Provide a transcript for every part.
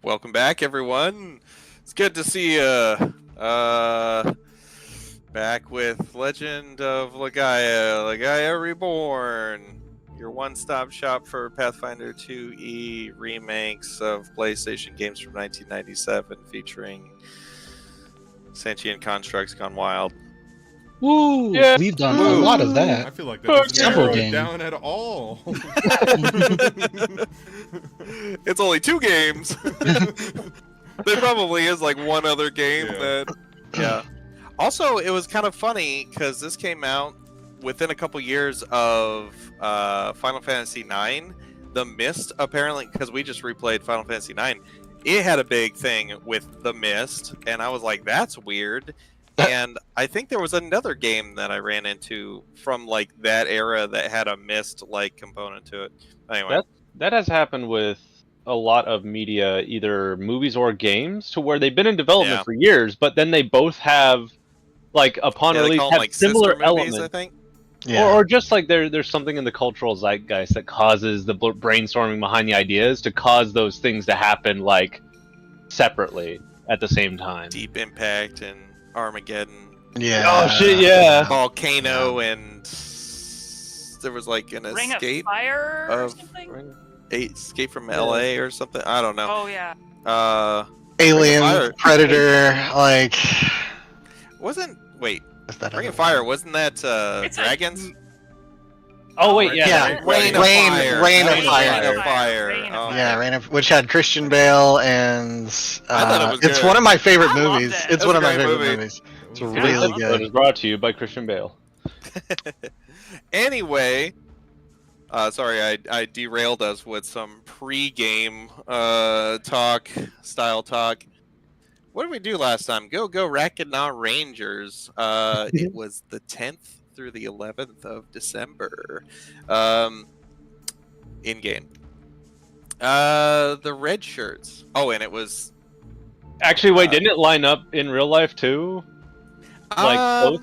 Welcome back, everyone. It's good to see you. Back with Legend of Legaia Reborn, your one-stop shop for Pathfinder 2E remakes of PlayStation games from 1997, featuring sentient constructs gone wild. Woo! Yeah. We've done a Woo. lot of I that. feel like that Fuck doesn't yeah. narrow Several it games. down at all. It's only 2 games. There probably is like one other game that, yeah. Also, it was kind of funny because this came out within a couple years of Final Fantasy IX. The Mist, apparently, because we just replayed Final Fantasy IX, it had a big thing with the Mist, and I was like, that's weird. And I think there was another game that I ran into from like that era that had a Mist like component to it. Anyway, That has happened with a lot of media, either movies or games, to where they've been in development Yeah. for years, but then they both have, like, upon yeah, they release, call them have like sister similar movies, elements. I think. Or just like there's something in the cultural zeitgeist that causes the brainstorming behind the ideas to cause those things to happen, like, separately at the same time. Deep Impact and Armageddon. Yeah. Oh shit, yeah. Volcano and there was like an Ring escape of Fire or of- something? escape from LA or something. I don't know. Oh yeah. Alien, Fire. Predator, like. Wasn't wait, What's that Ring other of Fire, one? wasn't that It's a- dragons? Oh wait, Yeah, yeah. Rain of Rain- Fire. Rain That of was Fire. Rain of Fire. Rain of Oh. Fire. Yeah, Rain of, which had Christian Bale and. thought it was it's good. one of my favorite I loved movies. it. It's That's one a of my great favorite movie. movies. It's Yeah, I really love It good. is brought to you by Christian Bale. Anyway, sorry, I derailed us with some pre-game style talk. What did we do last time? Go Rakinaw Rangers. It was the 10th through the 11th of December. In game. The red shirts. Oh, and it was Actually, wait, didn't it line up in real life too? Like both?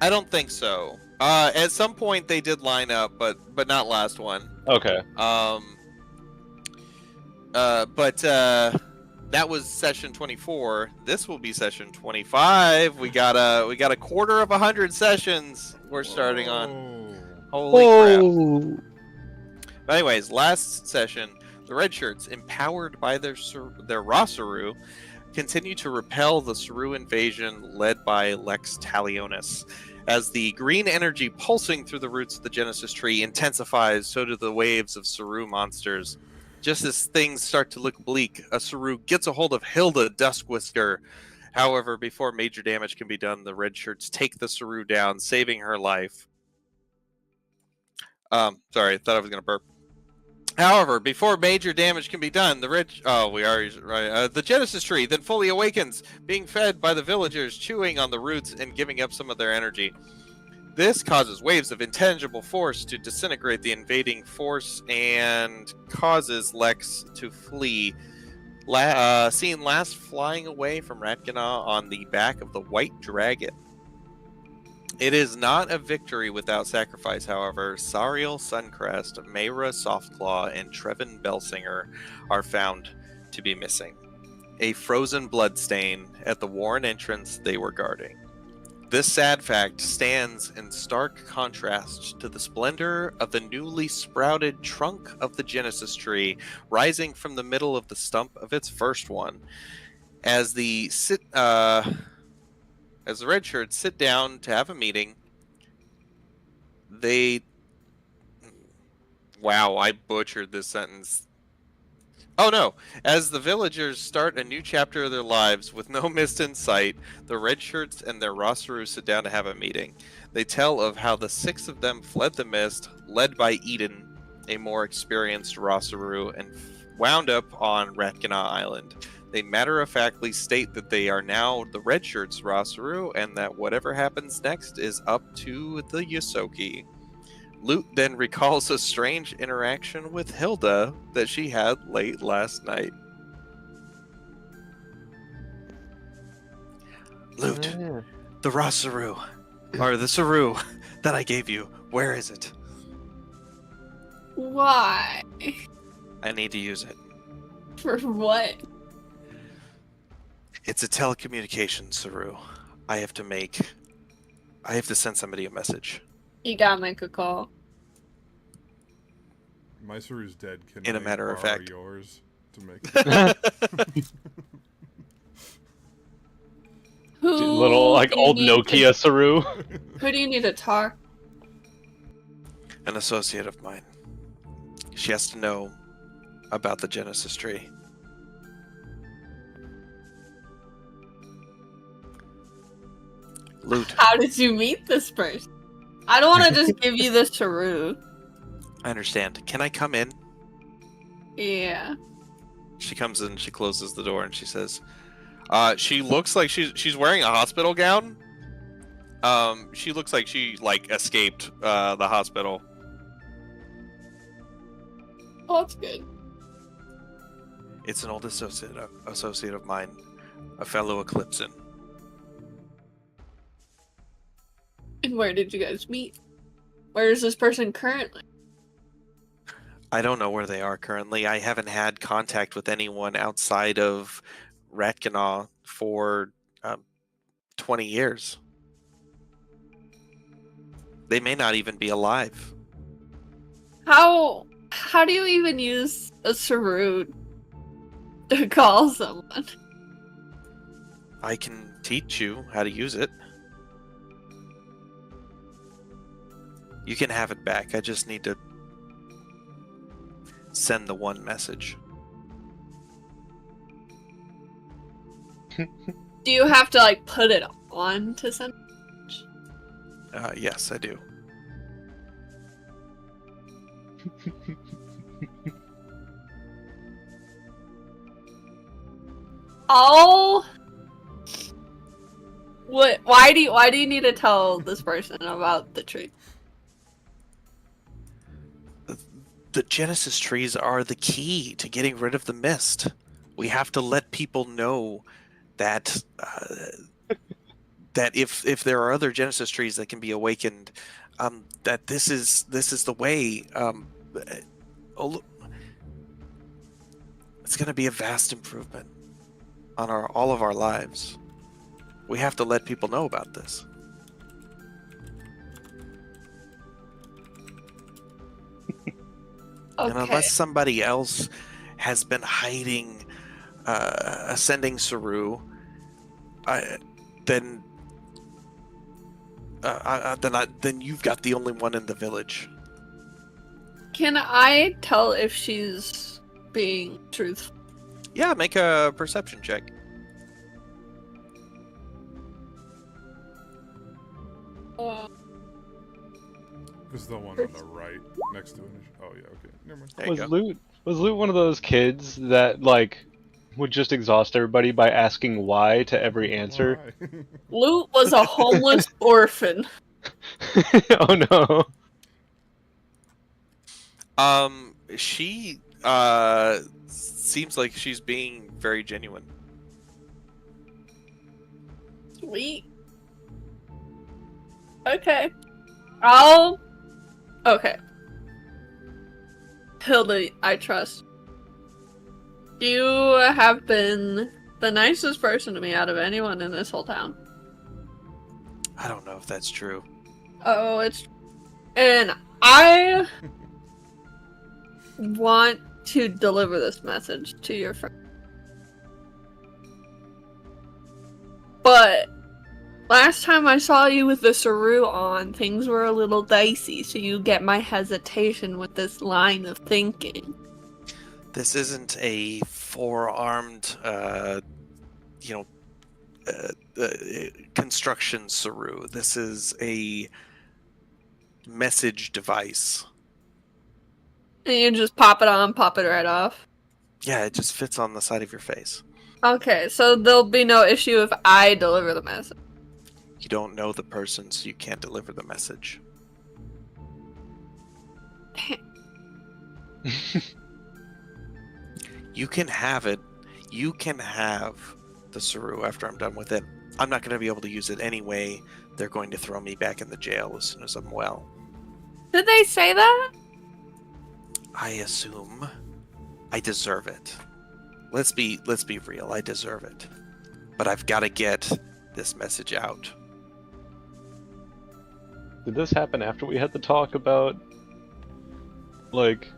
I don't think so. At some point they did line up, but not last one. Okay. That was session 24. This will be session 25. We got a quarter of 100 sessions we're starting on. Holy crap. But anyways, last session, the red shirts, empowered by their Rosaru, continue to repel the Saru invasion led by Lex Talionis. As the green energy pulsing through the roots of the Genesis tree intensifies, so do the waves of Saru monsters. Just as things start to look bleak, a Saru gets a hold of Hilda Duskwhisker. However, before major damage can be done, the red shirts take the Saru down, saving her life. Sorry, I thought I was going to burp. However, before major damage can be done, the Genesis tree then fully awakens, being fed by the villagers, chewing on the roots and giving up some of their energy. This causes waves of intangible force to disintegrate the invading force and causes Lex to flee. Seen last flying away from Rakinaw on the back of the White Dragon. It is not a victory without sacrifice, however. Sariel Suncrest, Mayra Softclaw, and Trevin Belsinger are found to be missing. A frozen bloodstain at the Warren entrance they were guarding. This sad fact stands in stark contrast to the splendor of the newly sprouted trunk of the Genesis tree, rising from the middle of the stump of its first one. As the red shirts sit down to have a meeting, wow, I butchered this sentence. Oh no! As the villagers start a new chapter of their lives with no mist in sight, the red shirts and their Rosaru sit down to have a meeting. They tell of how the 6 of them fled the mist, led by Eden, a more experienced Rosaru, and wound up on Rakinaw Island. They matter-of-factly state that they are now the red shirts Rosaru, and that whatever happens next is up to the Yosoki. Lute then recalls a strange interaction with Hilda that she had late last night. Lute, the Rosaru, or the Saru that I gave you, where is it? Why? I need to use it. For what? It's a telecommunication, Saru. I have to send somebody a message. You gotta make a call. My Saru's dead. Can In a I matter of borrow fact. yours to make? Who Little like do you old need Nokia Saru. Who do you need to talk? An associate of mine. She has to know about the Genesis tree. Loot. How did you meet this person? I don't want to just give you this Saru. I understand. Can I come in? Yeah. She comes in, she closes the door, and she says, she looks like she's wearing a hospital gown. She looks like she escaped the hospital. Oh, that's good. It's an old associate of mine, a fellow Eclipsean. And where did you guys meet? Where is this person currently? I don't know where they are currently. I haven't had contact with anyone outside of Ratkenaw for 20 years. They may not even be alive. How do you even use a Saru to call someone? I can teach you how to use it. You can have it back. I just need to send the one message. Do you have to put it on to send? Yes, I do. Oh. What? Why do you need to tell this person about the tree? The Genesis trees are the key to getting rid of the mist. We have to let people know that that if there are other Genesis trees that can be awakened, that this is the way. It's going to be a vast improvement on all of our lives. We have to let people know about this. Okay. And unless somebody else has been hiding ascending Saru, then you've got the only one in the village. Can I tell if she's being truthful? Yeah, make a perception check. This is the one on the right, next to it. Oh yeah, okay. Never mind. There you go. Was Loot one of those kids that would just exhaust everybody by asking why to every answer? Why? Loot was a homeless orphan. Oh no. She seems like she's being very genuine. Sweet. Okay. Okay. Hilda, I trust. You have been the nicest person to me out of anyone in this whole town. I don't know if that's true. Oh, it's... And I want to deliver this message to your friend. But last time I saw you with the Saru on, things were a little dicey, so you get my hesitation with this line of thinking. This isn't a four-armed, construction Saru. This is a message device. And you just pop it on, pop it right off. Yeah, it just fits on the side of your face. Okay, so there'll be no issue if I deliver the message. You don't know the person, so you can't deliver the message. You can have it. You can have the Saru after I'm done with it. I'm not going to be able to use it anyway. They're going to throw me back in the jail as soon as I'm well. Did they say that? I assume I deserve it. Let's be real. I deserve it. but I've got to get this message out. Did this happen after we had the talk about, like?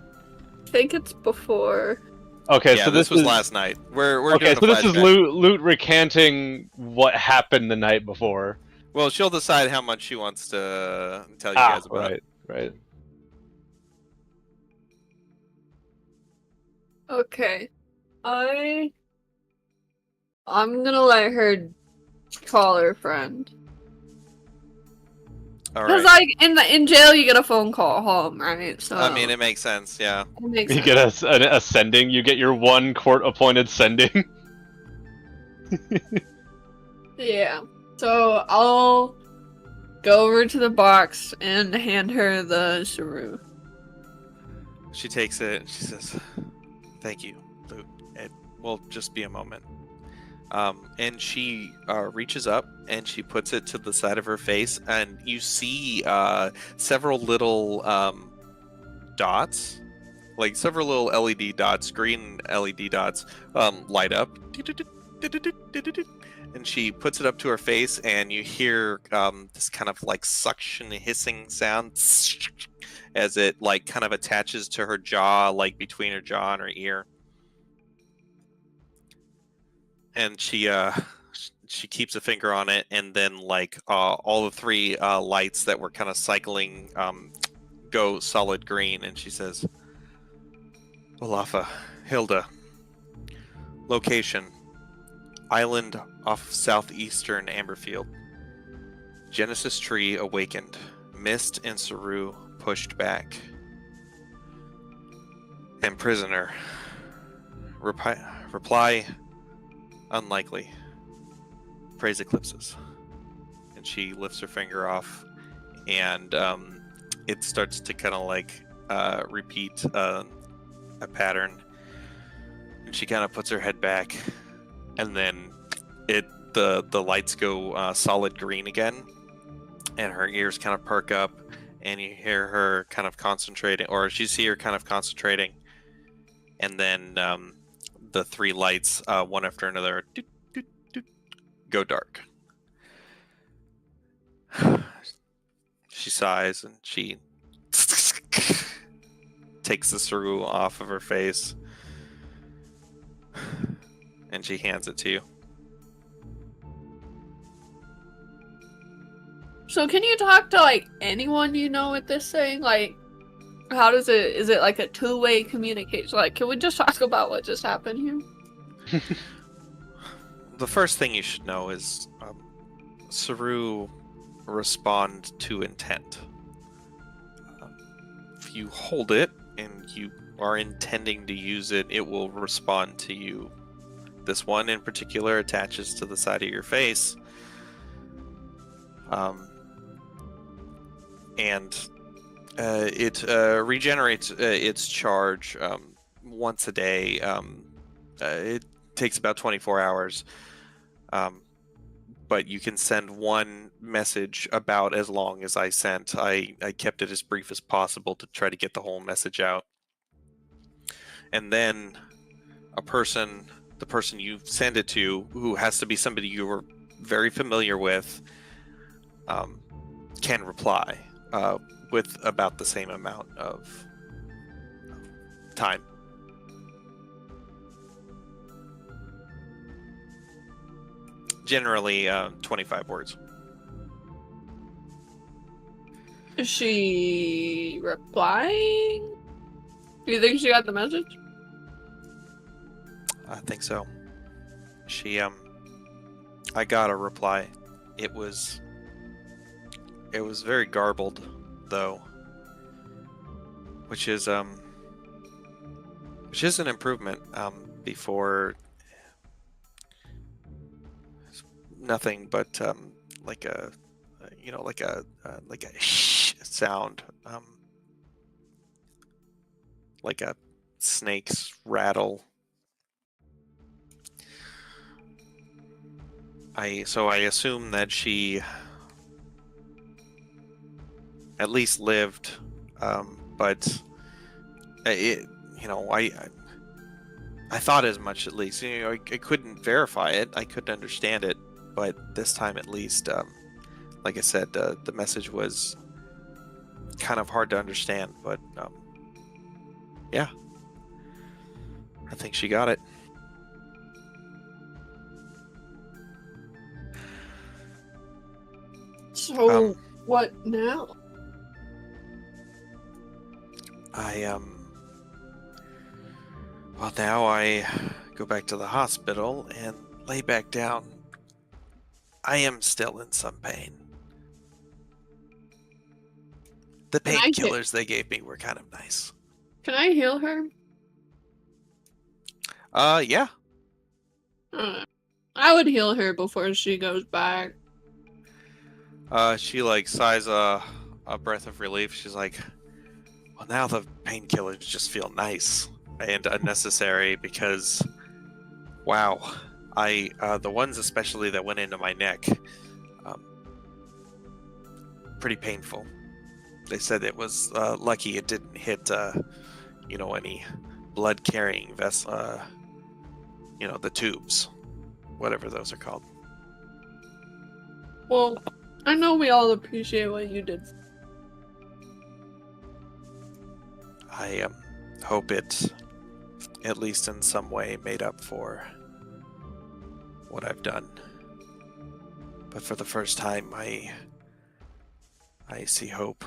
I think it's before. Okay, Yeah, so this was is... last night. We're okay, doing a so this is flashback. Loot recanting what happened the night before. Well, she'll decide how much she wants to tell you guys about. Right. Okay. I'm gonna let her call her friend. All Because right. like in jail you get a phone call home, right? So I mean, it makes sense. Yeah. it makes You sense. get a sending. You get your one court-appointed sending. Yeah. So I'll go over to the box and hand her the Saru. She takes it. She says, "Thank you, Luke. It will just be a moment." And she reaches up and she puts it to the side of her face, and you see several little dots, like several little LED dots, green LED dots, light up. And she puts it up to her face, and you hear this kind of like suction hissing sound as it like kind of attaches to her jaw, like between her jaw and her ear. And she keeps a finger on it, and then like all the three lights that were kind of cycling go solid green, and she says, "Olafa, Hilda, location, island off southeastern Amberfield. Genesis tree awakened. Mist and Saru pushed back. And prisoner. Reply unlikely. Praise eclipses." And she lifts her finger off, and it starts to kind of like repeat a pattern. And she kind of puts her head back, and then the lights go solid green again, and her ears kind of perk up, and you hear her kind of concentrating, or you see her kind of concentrating, and then the three lights, one after another, go dark. She sighs and she takes the Saru off of her face, and she hands it to you. So can you talk to like anyone you know with this thing? Like, how does it? Is it like a two-way communication? Like, can we just talk about what just happened here? The first thing you should know is Saru respond to intent. If you hold it and you are intending to use it, it will respond to you. This one in particular attaches to the side of your face. And it regenerates its charge once a day. It takes about 24 hours. But you can send one message about as long as I sent. I kept it as brief as possible to try to get the whole message out. And then the person you send it to, who has to be somebody you were very familiar with, can reply with about the same amount of time. Generally 25 words. Is she replying? Do you think she got the message? I think so. I got a reply. It was very garbled, though, which is an improvement. Before, nothing but like a shh sound, like a snake's rattle. I assume that she at least lived, but I thought as much, at least. You know, I couldn't verify it. I couldn't understand it, but this time, at least, like I said, the message was kind of hard to understand. But yeah, I think she got it. So what now? Well, now I go back to the hospital and lay back down. I am still in some pain. The Can I painkillers they gave me were kind of nice. Can I heal her? Yeah. I would heal her before she goes back. She like sighs a breath of relief. She's like, well, now the painkillers just feel nice and unnecessary because, wow, the ones especially that went into my neck, pretty painful. They said it was lucky it didn't hit, any blood-carrying vessel, the tubes, whatever those are called. Well, I know we all appreciate what you did. I hope it, at least in some way, made up for what I've done. But for the first time, I see hope.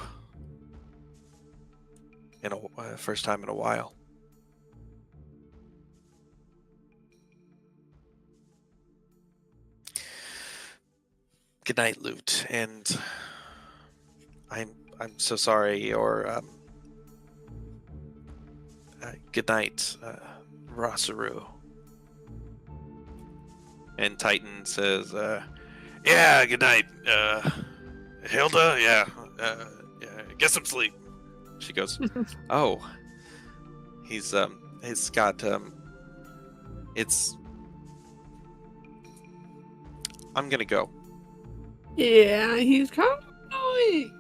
First time in a while. Good night, Loot, and I'm so sorry. Or good night, Rosaru. And Titan says, "Yeah, good night, Hilda. Yeah, get some sleep." She goes, "Oh, he's got it's. I'm gonna go." Yeah, he's kind of annoying.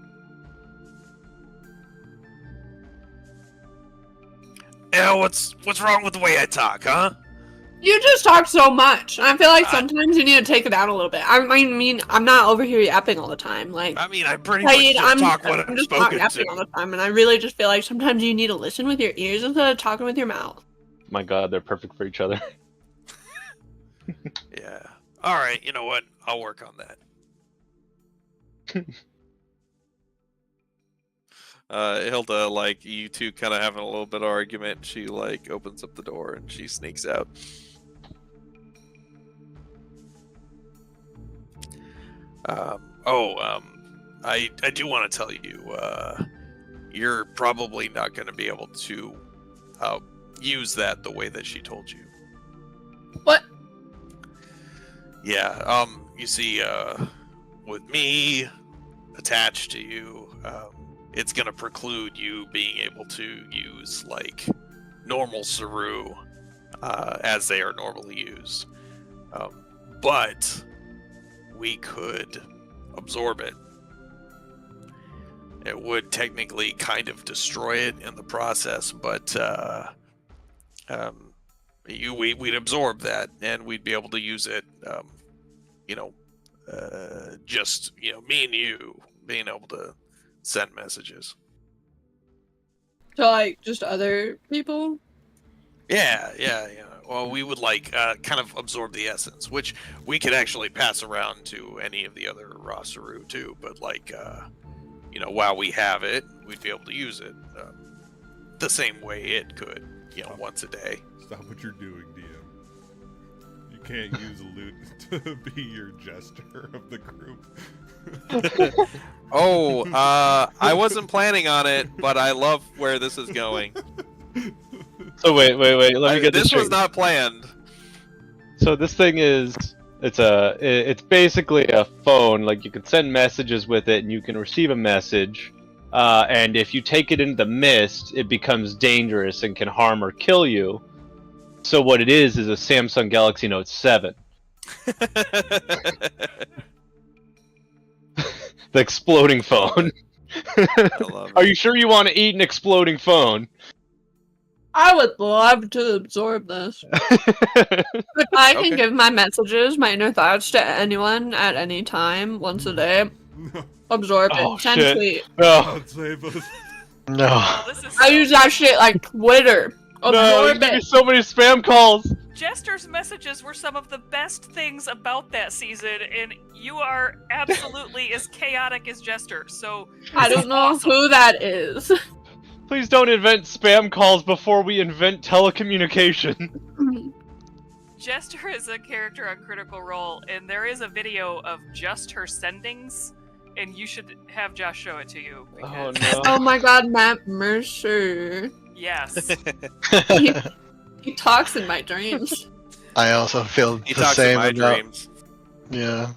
Yeah, what's wrong with the way I talk, huh? You just talk so much. I feel like sometimes you need to take it down a little bit. I mean, I'm not over here yapping all the time. Like, I mean, I pretty much just talk what I'm just not spoken yapping to. all the time, and I really just feel like sometimes you need to listen with your ears instead of talking with your mouth. My God, they're perfect for each other. Yeah. All right. You know what? I'll work on that. Hilda, like, you two kind of having a little bit of argument. She like opens up the door and she sneaks out. I do want to tell you, you're probably not going to be able to use that the way that she told you. What? Yeah, you see, with me attached to you, it's going to preclude you being able to use, like, normal Saru as they are normally used. But we could absorb it. It would technically kind of destroy it in the process, but we'd absorb that, and we'd be able to use it, just, me and you being able to send messages. To, like, just other people? Yeah. Well, we would, like, kind of absorb the essence, which we could actually pass around to any of the other Rosaru, too, but, like, while we have it, we'd be able to use it the same way it could, once a day. Stop what you're doing, DM. You can't use Loot to be your jester of the group. I wasn't planning on it, but I love where this is going. So wait. Let me get this was straight. not planned. So this thing is, it's basically a phone. Like, you can send messages with it, and you can receive a message. And if you take it into the mist, it becomes dangerous and can harm or kill you. So what it is a Samsung Galaxy Note 7. The exploding phone. I love Are it. you sure you want to eat an exploding phone? I would love to absorb this. If I can Okay. give my messages, my inner thoughts to anyone at any time, once a day, No, absorb Oh, intensely. No, God save us. No. Oh, this is I so use that shit like Twitter. no, there's Absorb gonna be it. so many spam calls. Jester's messages were some of the best things about that season, and you are absolutely as chaotic as Jester. So I this don't is know awesome. who that is. Please don't invent spam calls before we invent telecommunication. Jester is a character on Critical Role, and there is a video of just her sendings, and you should have Josh show it to you. Oh Because, no. Oh my god, Matt Mercer. yes. He talks in my dreams. I also feel He the talks in same my about. dreams, Yeah.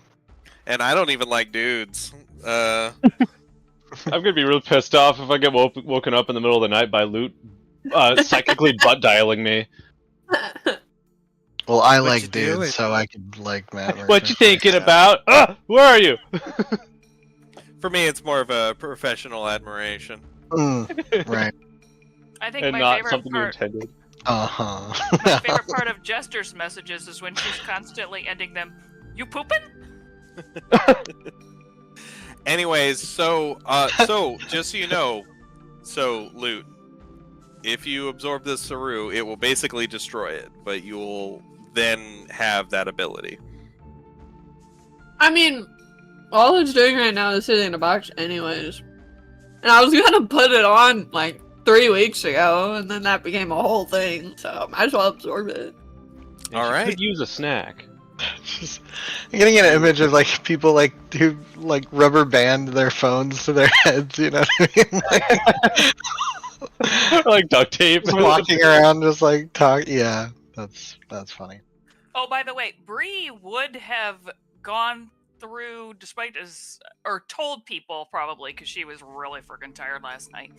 and I don't even like dudes. I'm gonna be real pissed off if I get woken up in the middle of the night by Loot psychically butt dialing me. Well, I What like you doing? dudes, so I could like Matt. What you Mercer. thinking Yeah. about? Where are you? For me, it's more of a professional admiration. Right. I think And my not favorite something you part. intended. Uh-huh. My favorite part of Jester's messages is when she's constantly ending them. You pooping? Anyways, so just so you know, so Loot, if you absorb this Saru, it will basically destroy it, but you'll then have that ability. I mean, all it's doing right now is sitting in a box anyways. And I was gonna put it on like 3 weeks ago, and then that became a whole thing, so might as well absorb it. And All she right. could use a snack. Just I'm getting an image of like people like who like rubber band their phones to their heads, you know what I mean? Like duct tape. Just walking around just like talk. Yeah, that's funny. Oh, by the way, Bree would have gone through, despite or told people probably, because she was really freaking tired last night,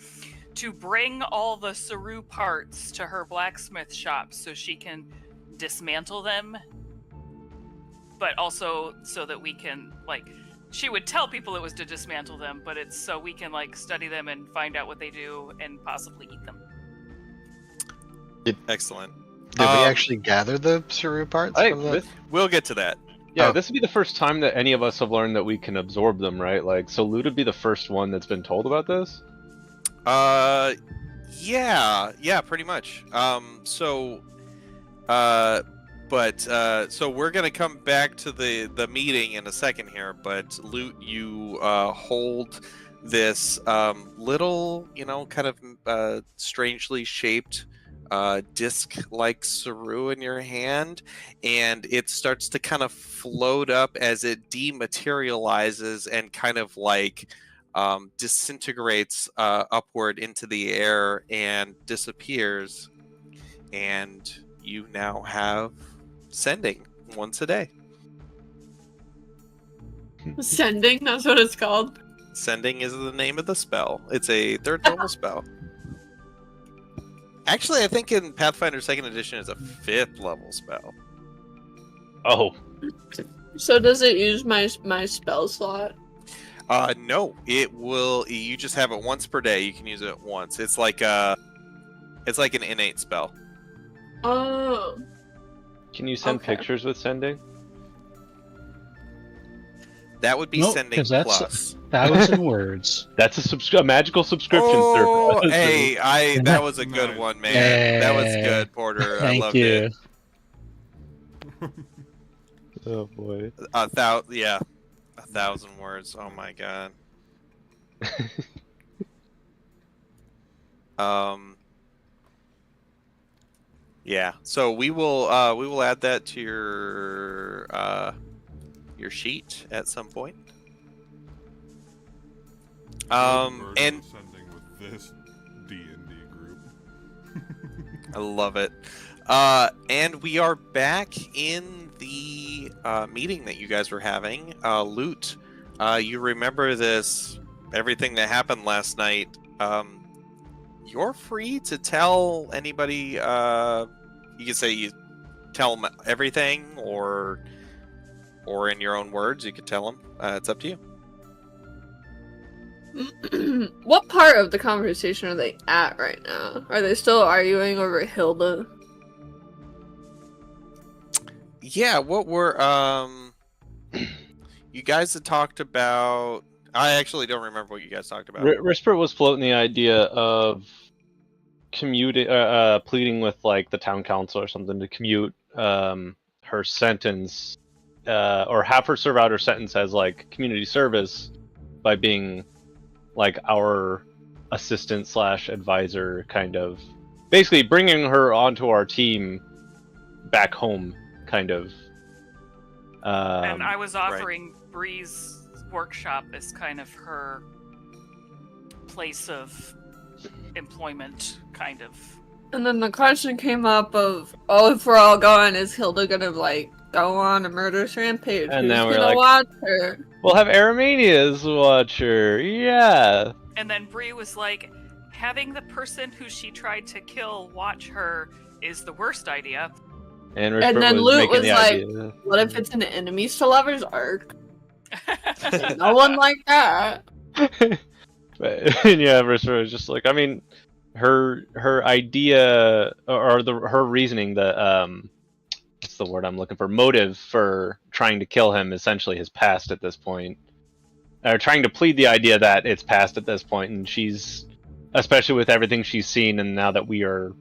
to bring all the Saru parts to her blacksmith shop so she can dismantle them, but also so that we can, like, she would tell people it was to dismantle them, but it's so we can, like, study them and find out what they do and possibly eat them. Excellent. Did we actually gather the Saru parts I from think the? this, We'll get to that. yeah, Oh. this would be the first time that any of us have learned that we can absorb them, right? Like, so Loot would be the first one that's been told about this. Yeah, pretty much. So we're gonna come back to the meeting in a second here, but Loot, you hold this little, kind of strangely shaped disc-like Saru in your hand, and it starts to kind of float up as it dematerializes and kind of like disintegrates upward into the air and disappears, and you now have sending once a day. Sending, that's what it's called. Sending is the name of the spell. It's a third level spell. Actually, I think in Pathfinder 2nd Edition it's a 5th level spell. Oh, So does it use my spell slot? No, it will. You just have it once per day. You can use it once. It's like an innate spell. Oh. can you send Okay. pictures with sending? That would be Nope, sending 'cause that's- plus. Thousand words. That's a magical subscription Oh, service. hey, that was a good Nice. one, man. That was Hey. good, Porter. I Thank loved you. it. Oh boy. 1,000 words. Oh my god. Yeah. So we will add that to your sheet at some point. And Sending with this D&D group. I love it. And we are back in the meeting that you guys were having. Loot, you remember everything that happened last night. You're free to tell anybody. You can say you tell them everything, or in your own words, you could tell them. It's up to you. What part of the conversation are they at right now? Are they still arguing over Hilda? Yeah, what were you guys had talked about? I actually don't remember what you guys talked about. Rispert was floating the idea of pleading with like the town council or something to commute her sentence, or have her serve out her sentence as like community service by being like our assistant slash advisor, kind of basically bringing her onto our team back home, kind of. And I was offering Bree's workshop as kind of her place of employment, kind of. And then the question came up of, oh, if we're all gone, is Hilda gonna like go on a murderous rampage? And Who's now we're gonna like, watch her? We'll have Aramania's watch her. Yeah. And then Bree was like, having the person who she tried to kill watch her is the worst idea. And And then was Lute making was the like, idea. what if it's an enemies to lovers arc? No one like that. But, yeah, Rispert was just like, I mean, her idea or her reasoning, the what's the word I'm looking for? Motive for trying to kill him essentially has passed at this point. Or trying to plead the idea that it's passed at this point, and she's, especially with everything she's seen, and now that we are,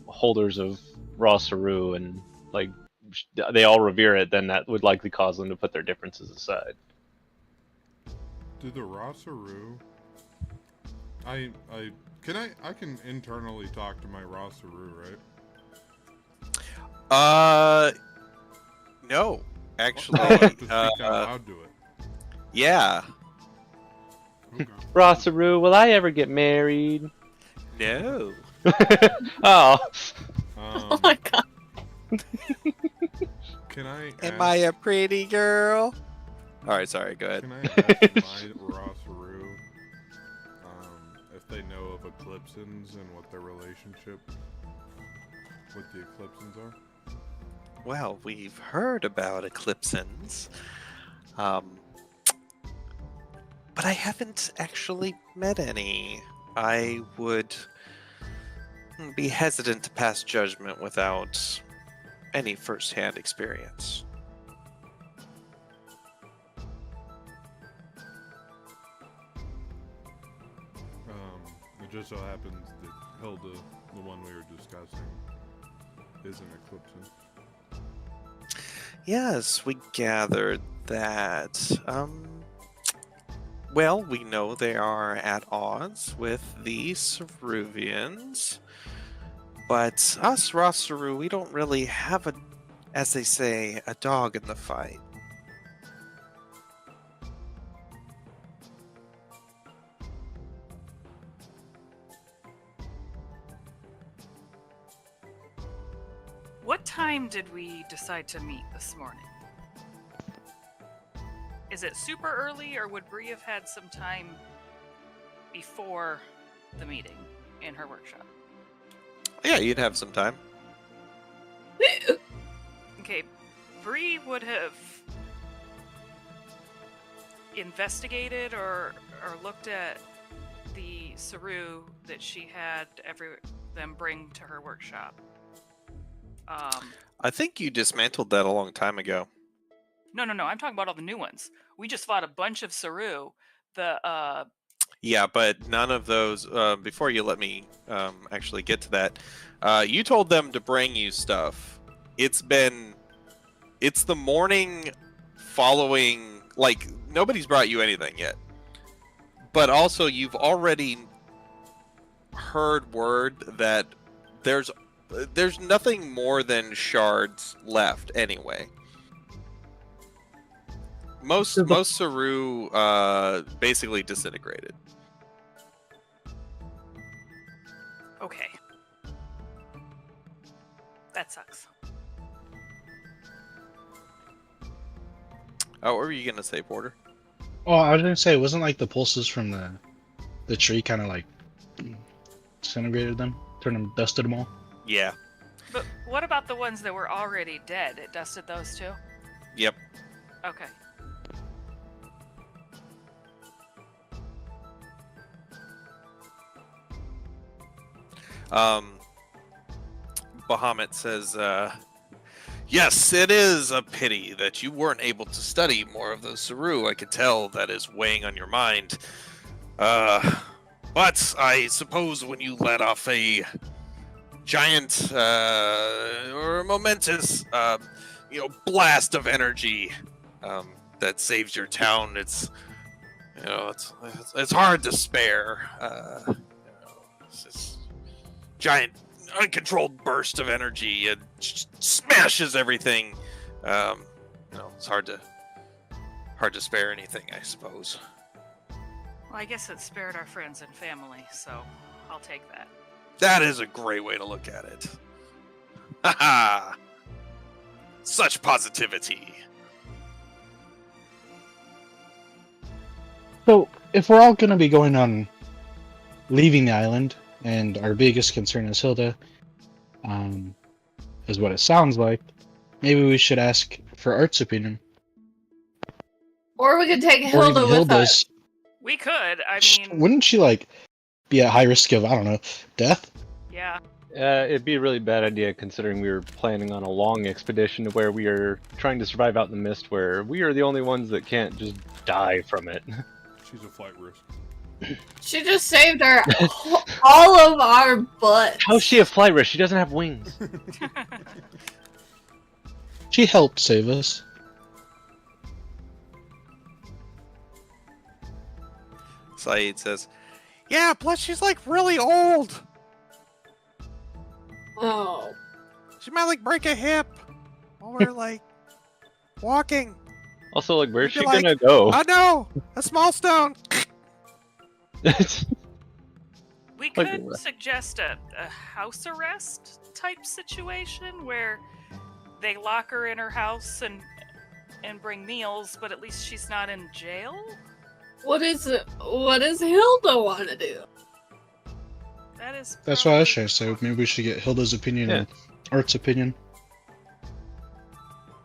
holders of Raw Saru and like they all revere it, then that would likely cause them to put their differences aside. Did the Rosaru? I can internally talk to my Rosaru, right? No, actually, I have to speak out loud to it. Yeah, Okay. Rosaru, will I ever get married? no. Oh. Oh my god. Can I? Am I a pretty girl? All right, sorry. Go ahead. Can I ask my Rosaru if they know of Eclipsons and what their relationship with the Eclipsons are? Well, we've heard about Eclipsons, but I haven't actually met any. I would be hesitant to pass judgment without any first-hand experience. It just so happens that Hilda, the one we were discussing, is an Eclipson. Yes, we gathered that. Well, we know they are at odds with the Ceruvians, but us Rosaru, we don't really have a, as they say, a dog in the fight. What time did we decide to meet this morning? Is it super early, or would Bree have had some time before the meeting in her workshop? Yeah, you'd have some time. Okay, Bree would have investigated or looked at the Saru that she had them bring to her workshop. I think you dismantled that a long time ago. No, I'm talking about all the new ones. We just fought a bunch of Saru. Yeah, but none of those. Before you let me actually get to that, you told them to bring you stuff. It's the morning following. Like, nobody's brought you anything yet. But also, you've already heard word that there's nothing more than shards left anyway. Most Saru basically disintegrated. Okay. That sucks. Oh, what were you gonna say, Porter? Oh, I was gonna say, wasn't like the pulses from the tree kind of like disintegrated them, dusted them all? Yeah. But what about the ones that were already dead? It dusted those too? Yep. Okay. Bahamut says, yes, it is a pity that you weren't able to study more of the Saru. I could tell that is weighing on your mind. But I suppose when you let off a giant or momentous, blast of energy that saves your town, it's hard to spare. It's this giant, uncontrolled burst of energy. It smashes everything. It's hard to spare anything, I suppose. Well, I guess it spared our friends and family, so I'll take that. That is a great way to look at it. Haha! Such positivity. So, if we're all gonna be going on leaving the island, and our biggest concern is Hilda, is what it sounds like, maybe we should ask for Art's opinion. Or we could take Or Hilda even with us. Hilda's. We could. I mean, Wouldn't she, be at high risk of, I don't know, death? yeah. It'd be a really bad idea considering we were planning on a long expedition to where we are trying to survive out in the mist, where we are the only ones that can't just die from it. She's a flight risk. She just saved our all of our butts. How's she a flight risk? She doesn't have wings. She helped save us. Saeed says, yeah, plus she's really old. Oh. She might break a hip while we're walking. Also, where's she You'd be gonna go? Oh no, a small stone. We Like could what? suggest a house arrest type situation where they lock her in her house and bring meals, but at least she's not in jail. What does Hilda want to do? That's what I was trying to say. Maybe we should get Hilda's opinion Yeah. and Art's opinion.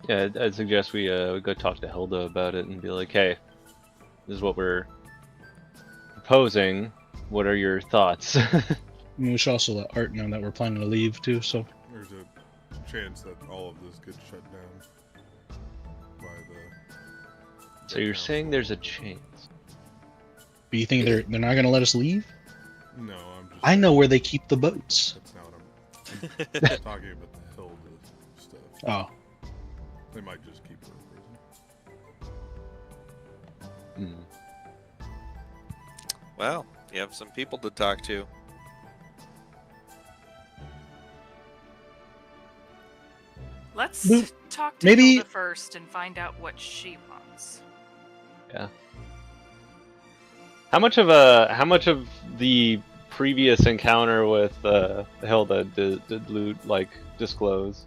Yeah, I'd suggest we go talk to Hilda about it and be like, hey, this is what we're proposing. What are your thoughts? We should also let Art know that we're planning to leave too, so. There's a chance that all of this gets shut down by the. So you're saying there's a chance? Do you think they're not gonna let us leave? No, I'm just. I know where they keep the boats. That's not what I'm talking about the Hilda stuff. Oh. They might just keep her in prison. Hmm. Well, you have some people to talk to. Let's Well, talk to maybe- Hilda first and find out what she wants. How much of the previous encounter with Hilda did Loot disclose?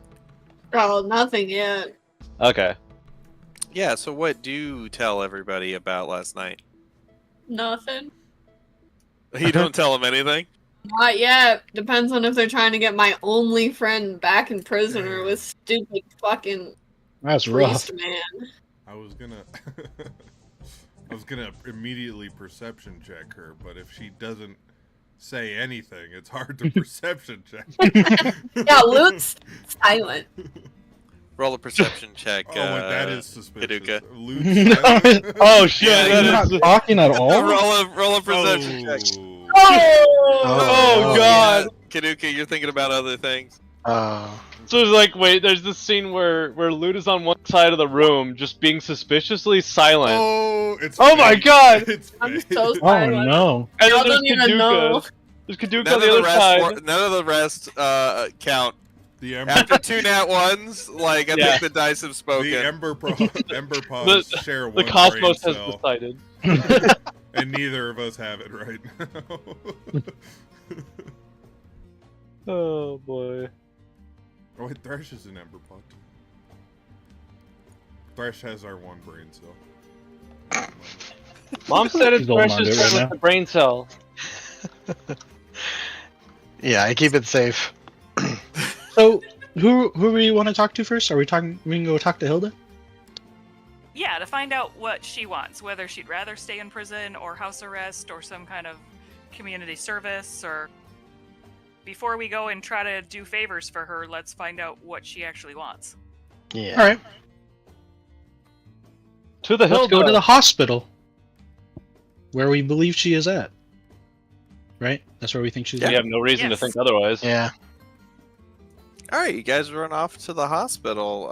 Oh, nothing yet. Okay. Yeah, so what do you tell everybody about last night? Nothing. You don't tell them anything? Not yet. Depends on if they're trying to get my only friend back in prison or with stupid fucking That's rough. priest man. I was gonna. I was gonna immediately perception check her, but if she doesn't say anything, it's hard to perception check. Yeah, Luke's silent. Roll a perception check. Oh, wait, that is suspicious. Paducah. Luke's silent? Oh shit! Yeah, They're that not is- talking at all? roll a perception check. Oh! Oh, God. Kaduka, you're thinking about other things. So it's wait, there's this scene where Loot is on one side of the room, just being suspiciously silent, Oh, it's Oh my fake. God! It's I'm fake. so Oh silent. no. and Y'all then there's don't even know. Kaduka. There's Kaduka None on the other side. none of the rest count. The Ember, After two nat ones, I Yeah. think the dice have spoken. the Ember Paws share The one cosmos brain has cell, decided. and neither of us have it right now. Oh boy. Oh wait, Thresh is an Ember Pod. Thresh has our one brain cell. Mom said it's He's holding on to precious it right with now. the brain cell. Yeah, I keep it safe. So, who we want to talk to first? We can go talk to Hilda? Yeah, to find out what she wants, whether she'd rather stay in prison or house arrest or some kind of community service or before we go and try to do favors for her, let's find out what she actually wants. Yeah. All right. To the Let's go to Hilda. the hospital, where we believe she is at. Right? That's where we think she's We at. have no reason to Yes. think otherwise. Yeah. All right, you guys run off to the hospital.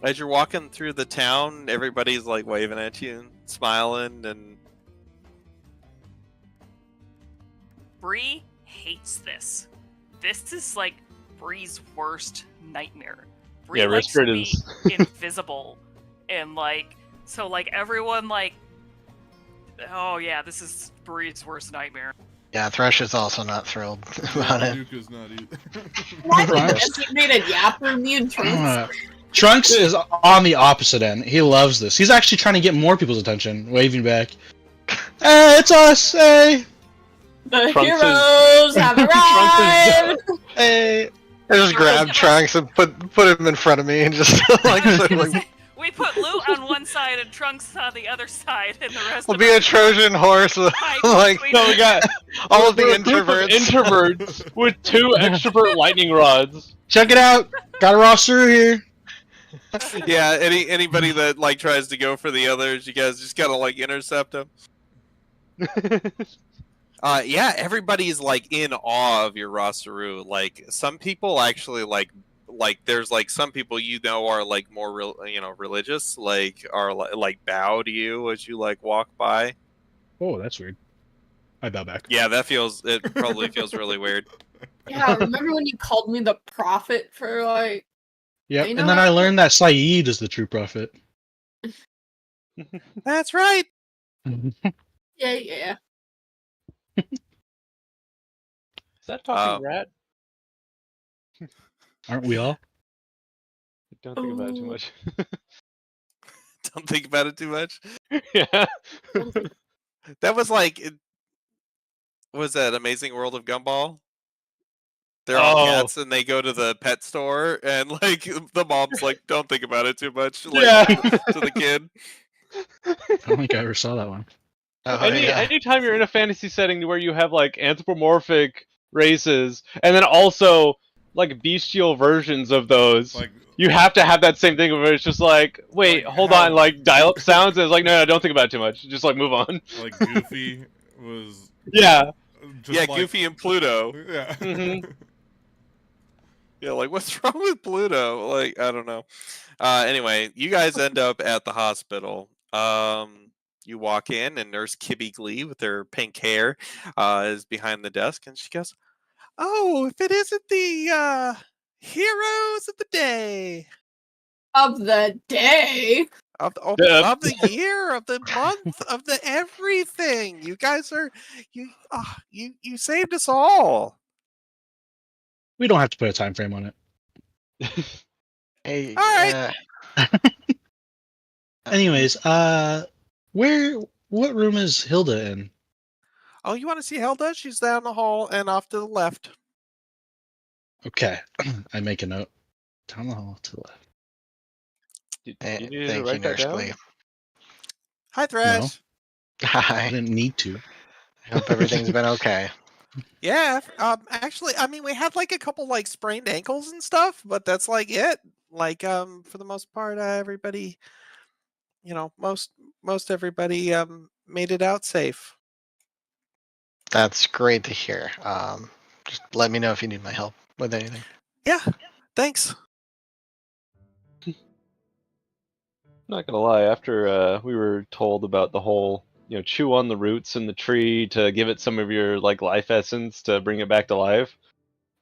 As you're walking through the town, everybody's like waving at you, and smiling, and Bree hates this. This is like Bree's worst nightmare. Bree Yeah, likes to Riskard be is. invisible, and like so, like everyone like, oh yeah, this is Bree's worst nightmare. Yeah, Thresh is also not thrilled about it. Duke is not either. Why Trunks. designated yapper me and Trunks? Trunks is on the opposite end. He loves this. He's actually trying to get more people's attention, waving back. Hey, it's us! Hey! The Trunks is- heroes have arrived! Hey! I just grabbed Trunks and put him in front of me and just like, I was sort of gonna like say, we put Loot on one side and Trunks on the other side, and the rest we'll of be a us Trojan horse with hide like between No, we got all of the we're a group of introverts. introverts with 2 extrovert lightning rods. Check it out! Got a roster here! yeah, anybody that like tries to go for the others, you guys just gotta like intercept them. Yeah, everybody's like in awe of your Rosaru. Like some people actually like there's like some people are like more religious, like are like bow to you as you like walk by. Oh, that's weird. I bow back. Yeah, it probably feels really weird. Yeah, remember when you called me the prophet for like... Yep, I and know then I that- learned that Saeed is the true prophet. That's right. Yeah. Is that talking Um, rat? Aren't we all? Don't think about it too Ooh. much. Don't think about it too much. Yeah. That was like, was that Amazing World of Gumball? They're all Oh. cats and they go to the pet store and like the mom's like, don't think about it too much. Like, Yeah. to the kid. I don't think I ever saw that one. Oh, yeah. Anytime you're in a fantasy setting where you have like anthropomorphic races and then also like bestial versions of those, Like, you have to have that same thing where it's just like, wait, Like hold how- on, like dial up sounds, and it's like, no, don't think about it too much. Just like move on. like Goofy was Yeah. just Yeah, like, Goofy and Pluto. Yeah. Mhm. Yeah, like what's wrong with Pluto? Like, I don't know. Anyway, you guys end up at the hospital. You walk in and Nurse Kibby Glee with her pink hair is behind the desk and she goes, "Oh, if it isn't the heroes of the day. Of the day. Of the, Yeah. of the year, of the month, of the everything. You guys are you saved us all." We don't have to put a time frame on it. Hey, All right. Anyways, what room is Hilda in? Oh, you want to see Hilda? She's down the hall and off to the left. Okay, I make a note. Down the hall to the left. You Hey, need to thank you, write that Nurse down? Glee. Hi, Thresh. I Hi. didn't need to. I hope everything's been okay. Yeah, actually, I mean, we had like a couple like sprained ankles and stuff, but that's like it. Like, for the most part, everybody, most everybody made it out safe. That's great to hear. Just let me know if you need my help with anything. Yeah, thanks. Not gonna lie, after we were told about the whole, chew on the roots in the tree to give it some of your like life essence to bring it back to life.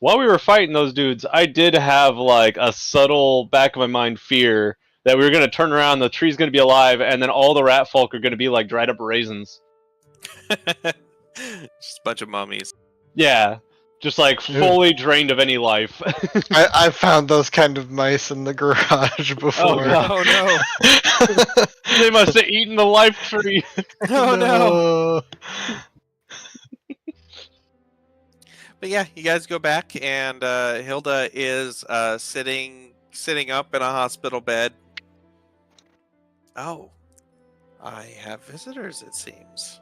While we were fighting those dudes, I did have like a subtle back of my mind fear that we were gonna turn around, the tree's gonna be alive, and then all the rat folk are gonna be like dried up raisins. Just a bunch of mummies. Yeah, just like fully drained of any life. I found those kind of mice in the garage before. God. Oh no! They must have eaten the life tree. Oh no! But yeah, you guys go back, and Hilda is sitting up in a hospital bed. Oh, I have visitors. It seems.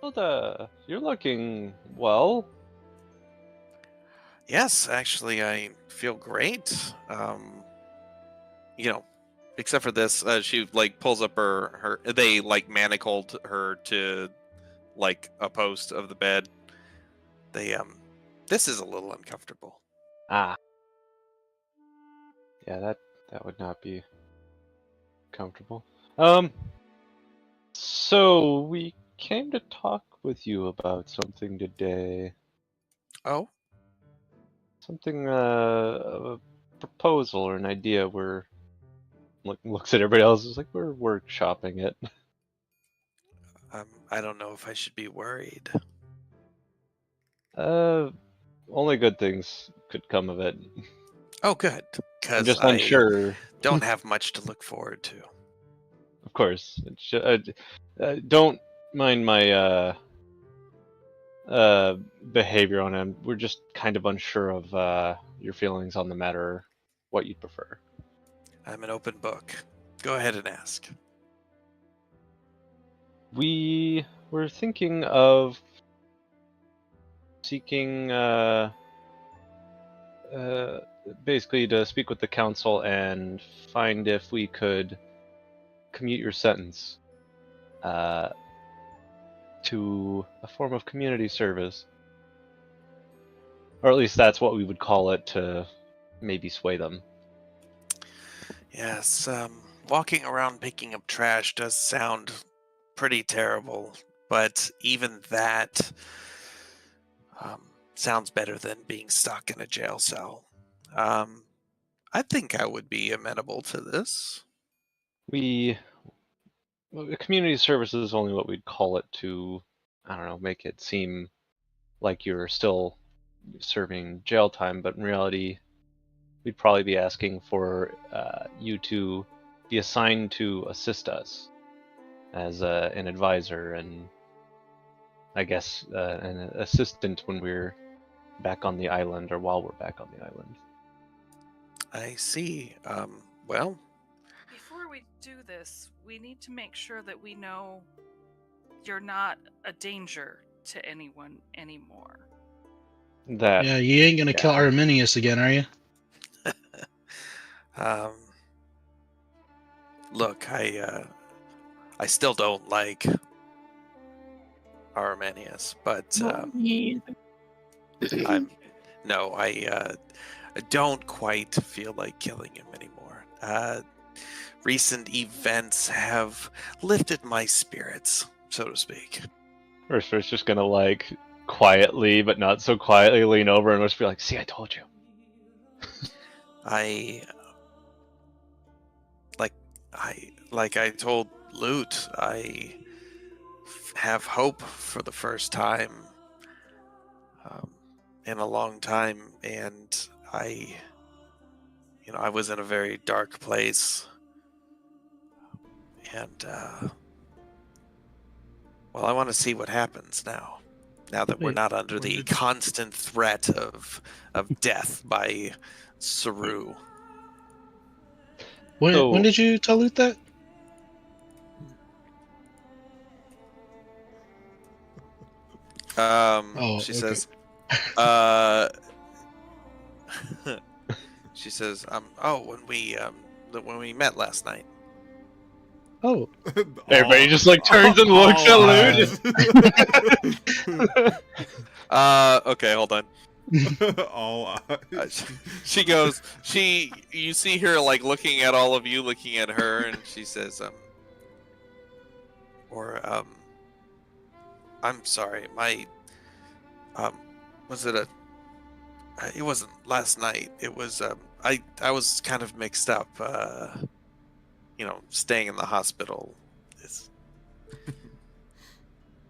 Hilda, you're looking well. Yes, actually, I feel great. You know, except for this, she like pulls up her. They like manacled her to like a post of the bed. This is a little uncomfortable. Ah. Yeah, that would not be comfortable. So we came to talk with you about something today. Oh, Something, a proposal or an idea. Looks at everybody else. Is like we're workshopping it. I don't know if I should be worried. Only good things could come of it. Oh, good, I'm because just I unsure. don't have much to look forward to. Of course, don't mind my behavior on him. We're just kind of unsure of your feelings on the matter, what you'd prefer. I'm an open book. Go ahead and ask. We were thinking of seeking basically to speak with the council and find if we could commute your sentence to a form of community service. Or at least that's what we would call it to maybe sway them. Yes, walking around picking up trash does sound pretty terrible, but even that sounds better than being stuck in a jail cell. I think I would be amenable to this. Community service is only what we'd call it to, I don't know, make it seem like you're still serving jail time, but in reality, we'd probably be asking for you to be assigned to assist us as an advisor and I guess an assistant when we're back on the island or while we're back on the island. I see. Well, Before we do this, we need to make sure that we know you're not a danger to anyone anymore. That Yeah, you ain't gonna kill Arminius again, are you? um, look, I still don't like Arminius, but I don't quite feel like killing him anymore. Recent events have lifted my spirits, so to speak. Ursula's just gonna like quietly, but not so quietly, lean over and just be like, "See, I told you." Like I told Loot, I have hope for the first time in a long time, and I was in a very dark place, and well, I want to see what happens now. Now that we're Wait, not under the constant threat of death by Saru. When did you tell Luke that? Oh, She okay. says, she says, oh, when we met last night. Oh, Everybody just like turns and looks at Lute. Okay, hold on. All eyes. She goes, you see her like looking at all of you, looking at her, and she says, I'm sorry, my, was it it wasn't last night, it was, I was kind of mixed up, staying in the hospital.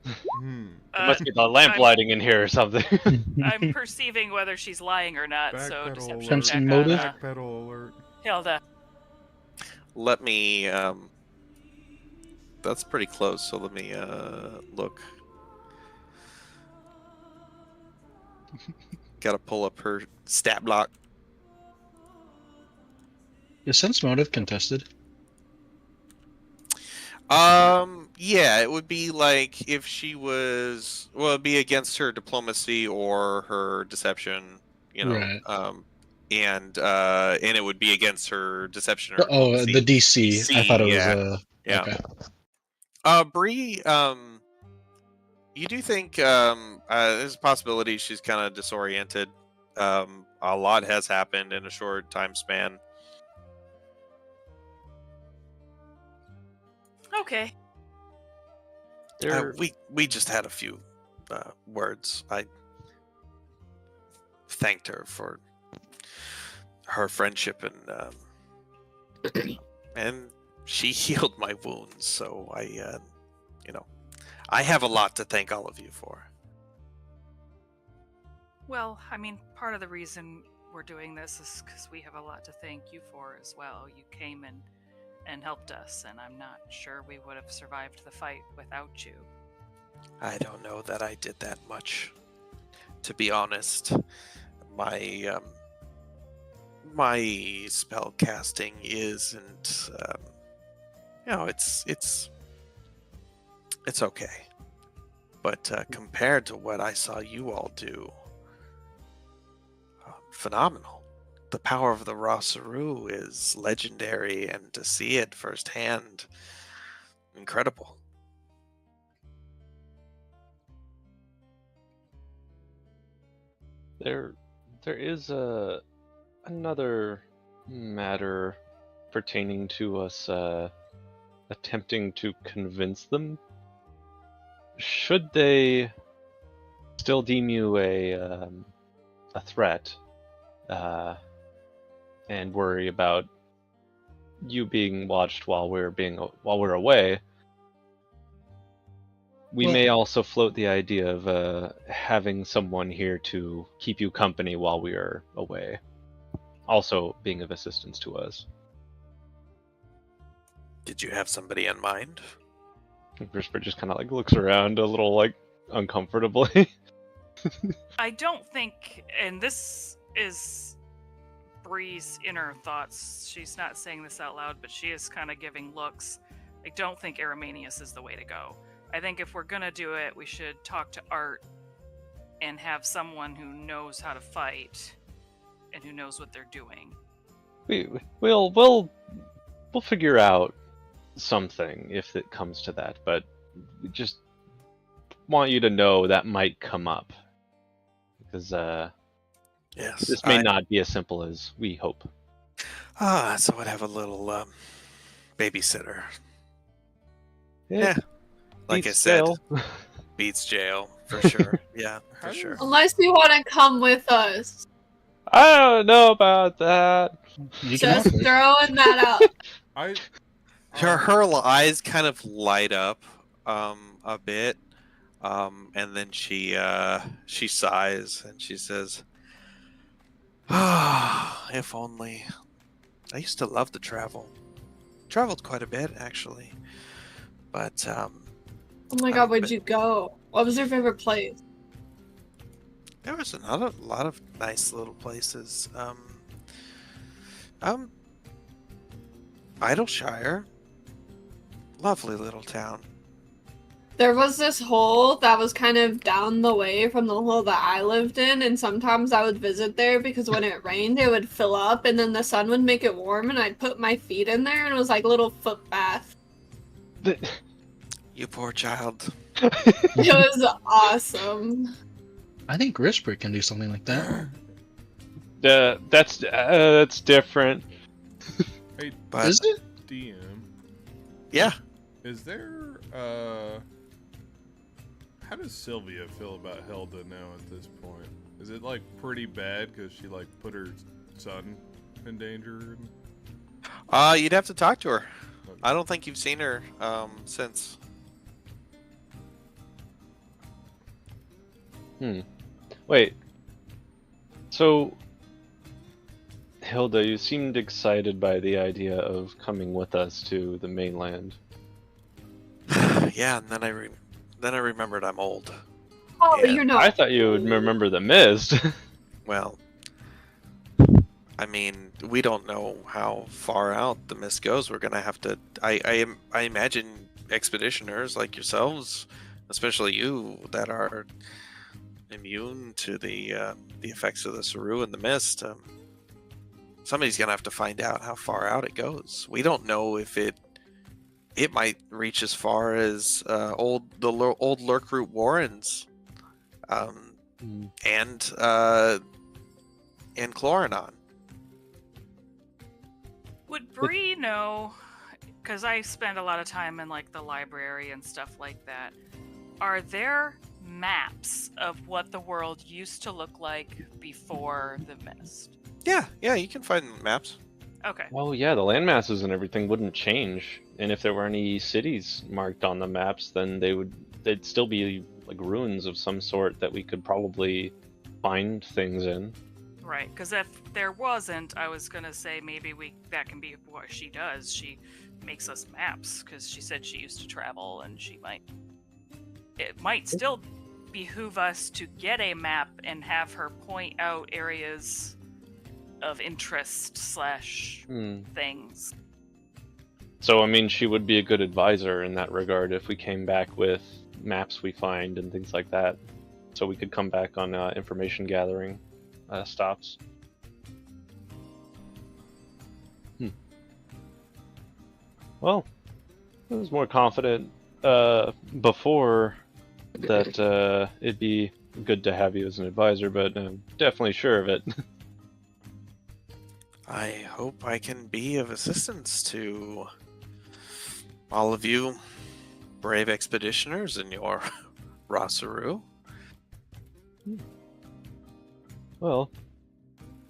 It must be the lamp lighting in here or something. I'm perceiving whether she's lying or not, so Backpedal deception alert. Sensing check motive? on Backpedal alert. Hilda. Let me, that's pretty close, so let me, look. Gotta pull up her stat block. is sense motive contested? Yeah, it would be like if she was, well, it'd be against her diplomacy or her deception, Right. and it would be against her deception or Oh, the diplomacy. DC. I thought DC, it was yeah, yeah. okay. Bree, you do think there's a possibility she's kind of disoriented. A lot has happened in a short time span. Okay. We just had a few words. I thanked her for her friendship and she healed my wounds. So I have a lot to thank all of you for. Well, I mean, part of the reason we're doing this is because we have a lot to thank you for as well. You came and helped us, and I'm not sure we would have survived the fight without you. I don't know that I did that much, to be honest. My my spell casting isn't, it's okay. But compared to what I saw you all do, phenomenal. The power of the Rosaru is legendary, and to see it firsthand, incredible. There is another matter pertaining to us attempting to convince them. Should they still deem you a threat, and worry about you being watched while we're away, we may also float the idea of having someone here to keep you company while we are away, also being of assistance to us. Did you have somebody in mind? Grisper just kind of like looks around a little like uncomfortably. I don't think, and this is Bree's inner thoughts. She's not saying this out loud, but she is kind of giving looks. I don't think Aramanius is the way to go. I think if we're gonna do it, we should talk to Art and have someone who knows how to fight and who knows what they're doing. We'll figure out something if it comes to that, but we just want you to know that might come up because Yes. this may not be as simple as we hope. So I'd have a little babysitter. Yeah. Like I Beats said, jail. beats jail for sure. Yeah, for sure. Unless you want to come with us. I don't know about that. You can Just offer. throwing that out. I Her eyes kind of light up a bit, and then she sighs and she says, "Ah, if only. I used to love to travel. Traveled quite a bit actually, but Oh my god, where'd you go? What was your favorite place? there was another lot of nice little places. Idleshire, lovely little town. There was this hole that was kind of down the way from the hole that I lived in, and sometimes I would visit there because when it rained, it would fill up, and then the sun would make it warm, and I'd put my feet in there, and it was like a little foot bath. You poor child. It was awesome. I think Grisper can do something like that. That's different. hey, But Is it? DM. yeah, Is there how does Sylvia feel about Hilda now at this point? Is it like pretty bad because she like put her son in danger? you'd have to talk to her. Okay. I don't think you've seen her since. Wait. So, Hilda, you seemed excited by the idea of coming with us to the mainland. Yeah, and then I remembered I'm old. Oh, Yeah, you're not. I thought you would remember the mist. Well, I mean, we don't know how far out the mist goes. We're gonna have to. I imagine expeditioners like yourselves, especially you that are immune to the effects of the Saru and the mist. Somebody's gonna have to find out how far out it goes. We don't know if it might reach as far as old Lurkroot Warrens, and Chlorinon. Would Bree know? Because I spend a lot of time in like the library and stuff like that. Are there maps of what the world used to look like before the mist? Yeah, you can find maps. Okay. Well, yeah, the landmasses and everything wouldn't change, and if there were any cities marked on the maps, then they'd still be like ruins of some sort that we could probably find things in. Right, because if there wasn't, I was gonna say maybe that can be what she does. She makes us maps because she said she used to travel, and it might still behoove us to get a map and have her point out areas of interest / things. So, I mean, she would be a good advisor in that regard if we came back with maps we find and things like that. So we could come back on information gathering stops. Well, I was more confident before that it'd be good to have you as an advisor, but I'm definitely sure of it. I hope I can be of assistance to all of you brave expeditioners in your Rosaru. Well,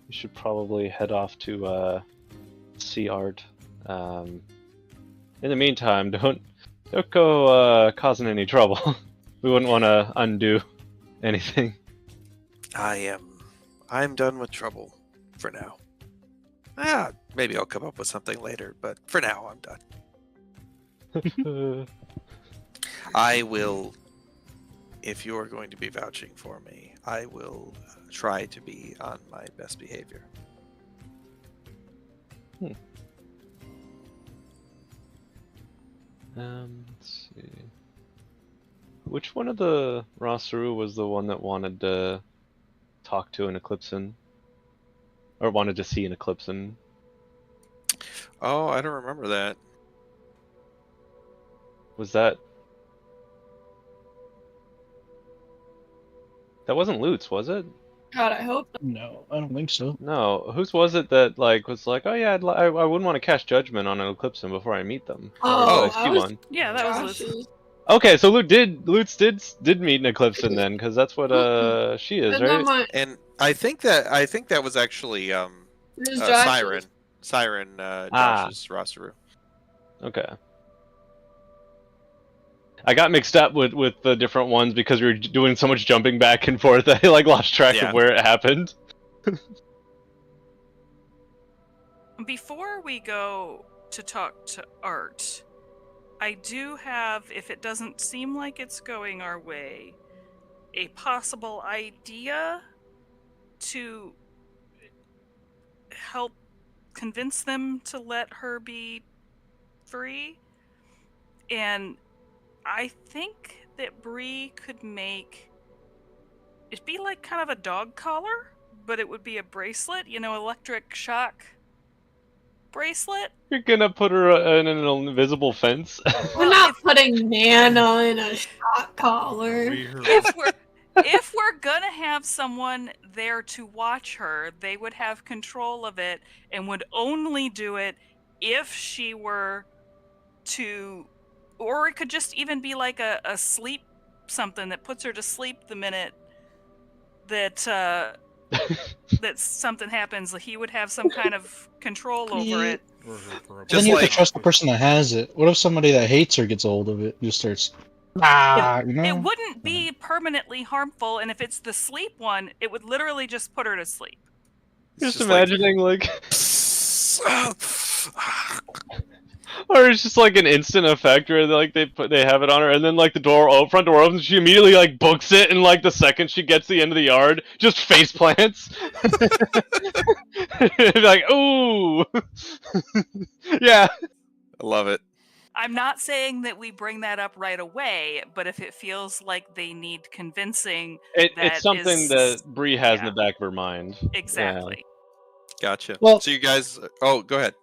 we should probably head off to see art. In the meantime, don't go causing any trouble. We wouldn't want to undo anything. I'm done with trouble for now. Maybe I'll come up with something later, but for now I'm done. I will, if you're going to be vouching for me, I will try to be on my best behavior. Let's see. Which one of the Rosaru was the one that wanted to talk to an Eclipson? Or wanted to see an Eclipson? Oh, I don't remember that. Was that... That wasn't Lutz, was it? God, I hope. No, I don't think so. No. Whose was it that was like, oh yeah, I wouldn't want to cast judgment on an Eclipson before I meet them? Oh, I see was one. Yeah, that was Lutz. Josh's. Okay, so Lutz did meet an Eclipson then, because that's what she is, And then right? And I think that was actually it was Josh's. Siren, Josh's Rosaru. Okay. I got mixed up with the different ones because we were doing so much jumping back and forth. I lost track Yeah. of where it happened. Before we go to talk to Art, I do have, if it doesn't seem like it's going our way, a possible idea to help convince them to let her be free. And I think that Bree could make it'd be like kind of a dog collar, but it would be a bracelet, electric shock bracelet. You're gonna put her in an invisible fence? We're not putting Nana in a shot collar. If we're gonna have someone there to watch her, they would have control of it and would only do it if she were to, or it could just even be like a sleep something that puts her to sleep the minute that that something happens. He would have some kind of control over it. Or her throw Just Then you have like- to trust the person that has it. What if somebody that hates her gets a hold of it and just starts, you know? It wouldn't be permanently harmful, and if it's the sleep one, it would literally just put her to sleep. Just just like- imagining or it's just like an instant effect where they have it on her, and then the front door opens, she immediately books it, and the second she gets to the end of the yard, just face plants. Like, ooh, yeah. I love it. I'm not saying that we bring that up right away, but if it feels like they need convincing, It's that something is that Bree has in yeah. the back of her mind. exactly. Gotcha. Well- So you guys. Oh, go ahead.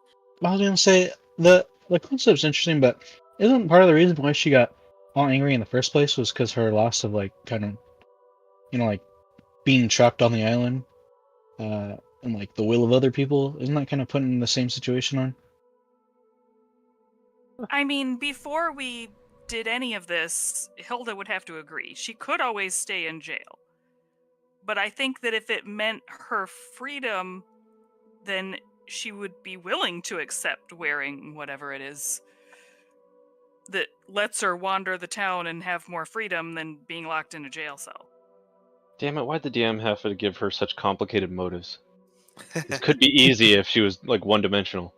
I was gonna say the concept's interesting, but isn't part of the reason why she got all angry in the first place was because her loss of like kind of, like being trapped on the island, and like the will of other people. Isn't that kind of putting the same situation on? I mean, before we did any of this, Hilda would have to agree. She could always stay in jail. But I think that if it meant her freedom, then she would be willing to accept wearing whatever it is that lets her wander the town and have more freedom than being locked in a jail cell. Damn it! Why'd the DM have to give her such complicated motives? This could be easy if she was like one-dimensional.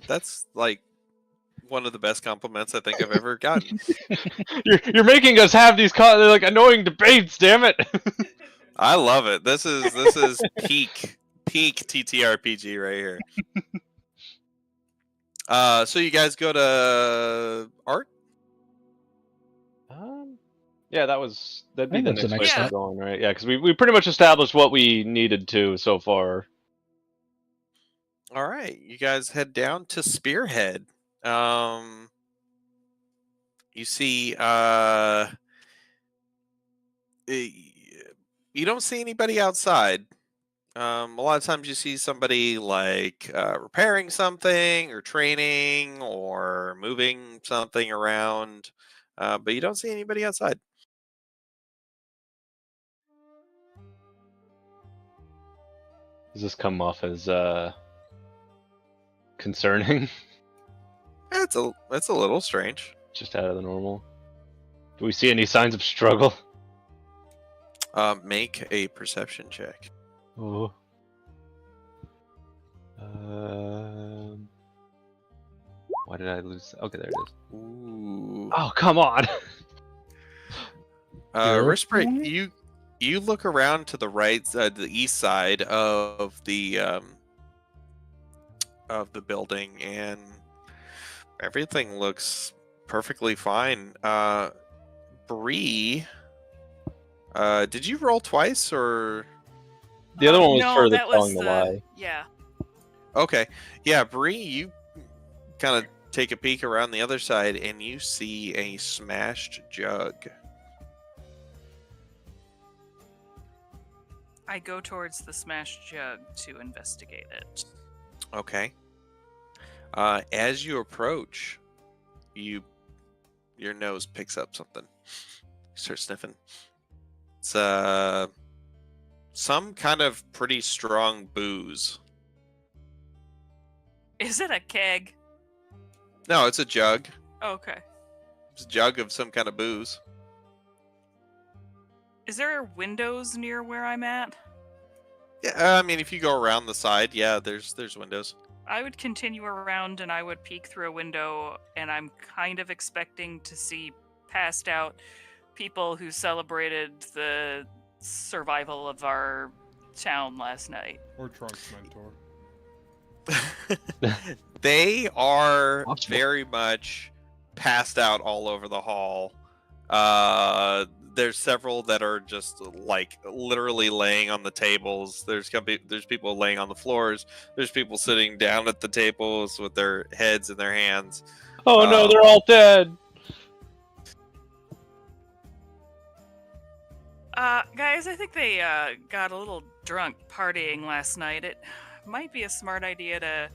That's like one of the best compliments I think I've ever gotten. You're making us have these like annoying debates. Damn it! I love it. This is peak TTRPG right here. So you guys go to art? Yeah, that'd be think the that's the next next place we're step. going, right? Yeah, because we pretty much established what we needed to so far. All right, you guys head down to Spearhead. You see, you don't see anybody outside. A lot of times you see somebody like repairing something or training or moving something around, but you don't see anybody outside. Does this come off as concerning? It's a little strange. Just out of the normal. Do we see any signs of struggle? Make a perception check. Oh. Why did I lose? Okay, there it is. Ooh. Oh, come on! Rispray, you look around to the right, the east side of the building, and everything looks perfectly fine. Bree, did you roll twice or? The other one was no, for the that telling was the lie. Yeah. Okay, yeah, Bree, you kind of take a peek around the other side, and you see a smashed jug. I go towards the smashed jug to investigate it. Okay. As you approach, your nose picks up something. You start sniffing. It's some kind of pretty strong booze. Is it a keg? No, it's a jug. Okay. It's a jug of some kind of booze. Is there windows near where I'm at? Yeah, I mean, if you go around the side, yeah, there's windows. I would continue around and I would peek through a window, and I'm kind of expecting to see passed out people who celebrated the survival of our town last night. Or Trunk's mentor. They are Possible. very much passed out all over the hall. There's several that are just like literally laying on the tables. There's people laying on the floors. There's people sitting down at the tables with their heads in their hands. Oh no, they're all dead! Guys, I think they got a little drunk partying last night. It might be a smart idea to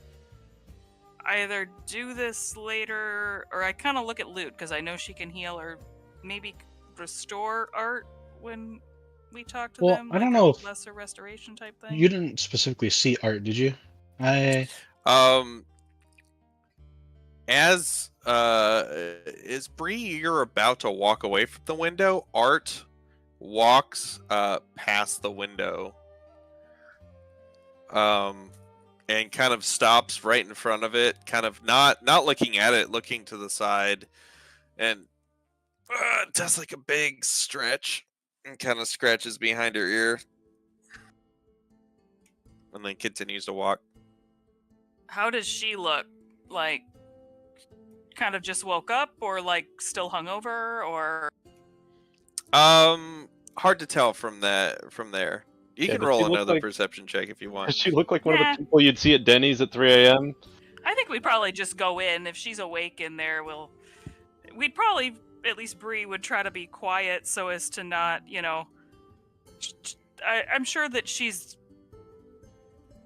either do this later, or I kind of look at Loot because I know she can heal, or maybe restore Art when we talk to Well, them. I don't like know a if lesser restoration type thing. You didn't specifically see Art, did you? As Bree, you're about to walk away from the window. Art walks past the window, and kind of stops right in front of it, kind of not looking at it, looking to the side, and does like a big stretch and kind of scratches behind her ear, and then continues to walk. How does she look? Like, kind of just woke up, or like still hungover, or Hard to tell from there. You Yeah, can does she roll look another like perception check if you want. does she look like one of Nah. the people you'd see at Denny's at 3 a.m.? I think we'd probably just go in. If she's awake in there, we'd probably, at least Bree would try to be quiet so as to not, I'm sure that she's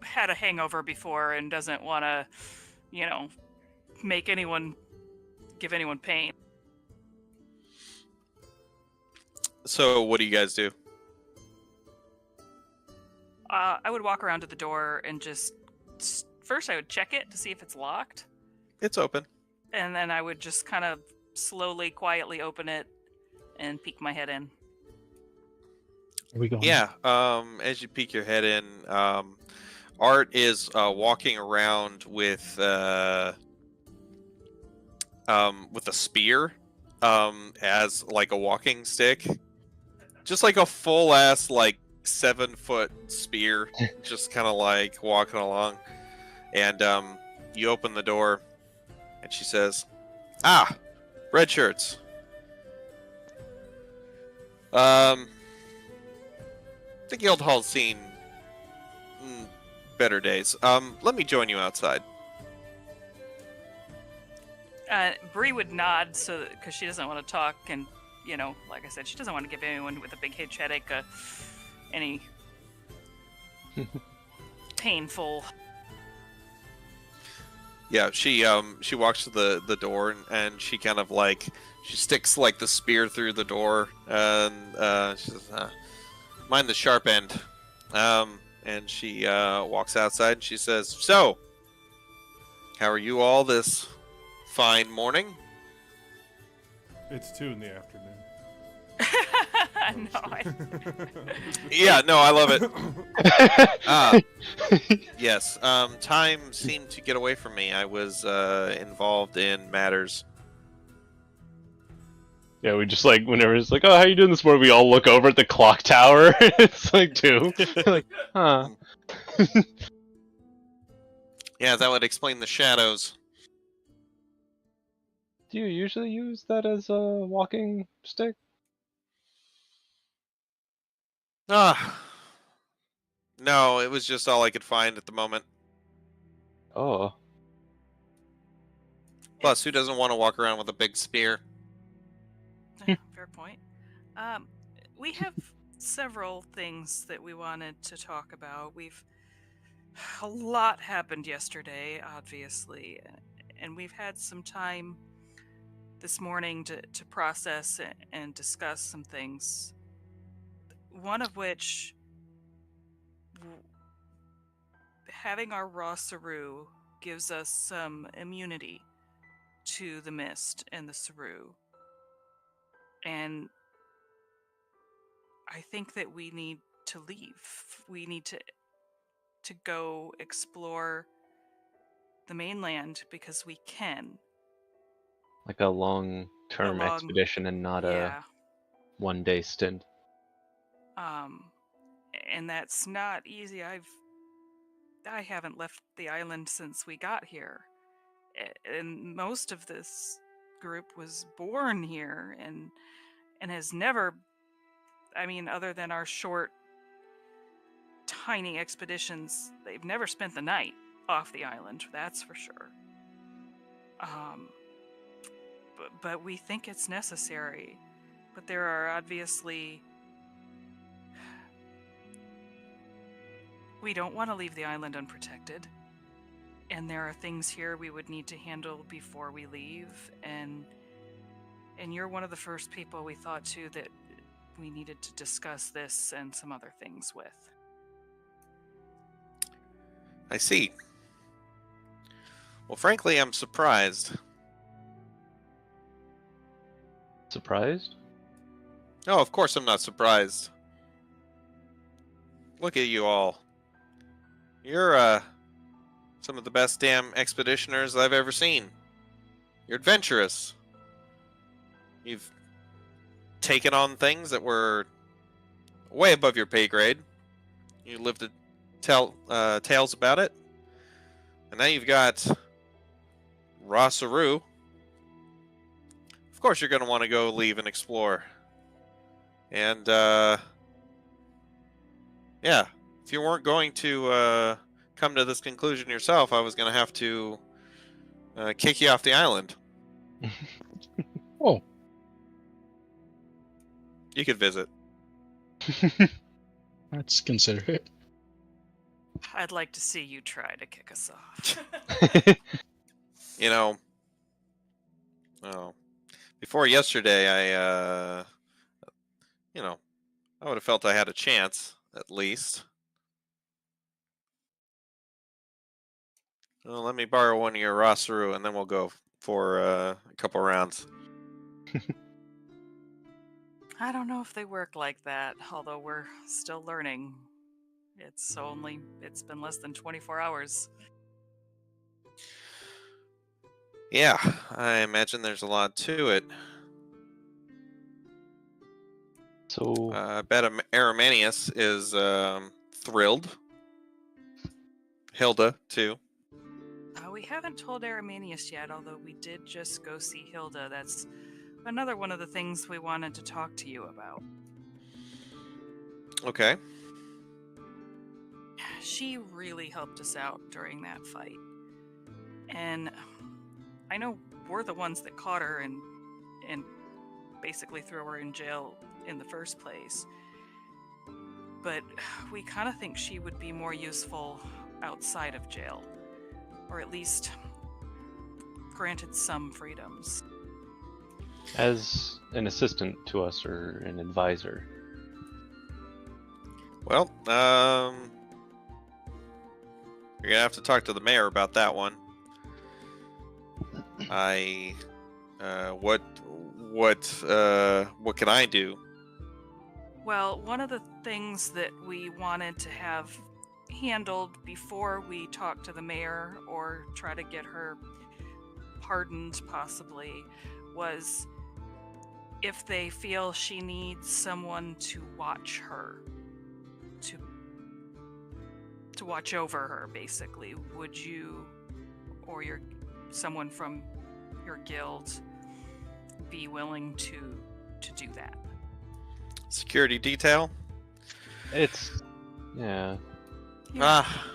had a hangover before and doesn't want to, give anyone pain. So what do you guys do? I would walk around to the door and first I would check it to see if it's locked, It's open. and then I would just kind of slowly, quietly open it and peek my head in. Are we going? Yeah. As you peek your head in, Art is walking around with a spear, as like a walking stick, just like a full ass like 7-foot spear, just kind of like walking along. And you open the door, and she says, "Ah, red shirts. The guild hall's seen better days. Let me join you outside." Bree would nod because she doesn't want to talk, and like I said, she doesn't want to give anyone with a big headache any painful. Yeah, she walks to the door, and she kind of like she sticks like the spear through the door, and she says, "Mind the sharp end." And she walks outside, and she says, "So, how are you all this fine morning?" It's 2 in the afternoon. No, Yeah, no, I love it. Yes. Time seemed to get away from me. I was involved in matters. Yeah, we just like whenever it's like, oh, how you doing this morning? We all look over at the clock tower. It's like 2. Like, huh? Yeah, that would explain the shadows. Do you usually use that as a walking stick? No, it was just all I could find at the moment. Oh, Plus, who doesn't want to walk around with a big spear? fair point. We have several things that we wanted to talk about. A lot happened yesterday, obviously, and we've had some time this morning to process and discuss some things. One of which, having our raw Saru gives us some immunity to the mist and the Saru. And I think that we need to leave. We need to go explore the mainland because we can. like a long-term expedition and not a one-day stint. And that's not easy. I haven't left the island since we got here. And most of this group was born here and has never, other than our short, tiny expeditions, they've never spent the night off the island, that's for sure. But we think it's necessary. But there are obviously... We don't want to leave the island unprotected. And there are things here we would need to handle before we leave. And you're one of the first people we thought, too, that we needed to discuss this and some other things with. I see. Well, frankly, I'm surprised. Surprised? No, of course I'm not surprised. Look at you all. You're, some of the best damn expeditioners I've ever seen. You're adventurous. You've taken on things that were way above your pay grade. You lived to tell tales about it. And now you've got Rosaru. Of course, you're going to want to go leave and explore. And, yeah, if you weren't going to come to this conclusion yourself, I was going to have to kick you off the island. Oh, You could visit. that's considerate. I'd like to see you try to kick us off. You know, oh, before yesterday, I would have felt I had a chance, at least. Well, let me borrow one of your Rosaru, and then we'll go for a couple rounds. I don't know if they work like that, although we're still learning. It's been less than 24 hours. Yeah, I imagine there's a lot to it. So I bet Aramanius is thrilled. Hilda, too. We haven't told Aramanius yet, although we did just go see Hilda. That's another one of the things we wanted to talk to you about. Okay. She really helped us out during that fight. And I know we're the ones that caught her and basically threw her in jail in the first place. But we kind of think she would be more useful outside of jail. Or at least granted some freedoms. as an assistant to us or an advisor. Well, you're gonna have to talk to the mayor about that one. What can I do? Well, one of the things that we wanted to have handled before we talk to the mayor or try to get her pardoned possibly was if they feel she needs someone to watch her, to watch over her, basically. Would you or someone from your guild be willing to do that? Security detail? It's yeah. Ah.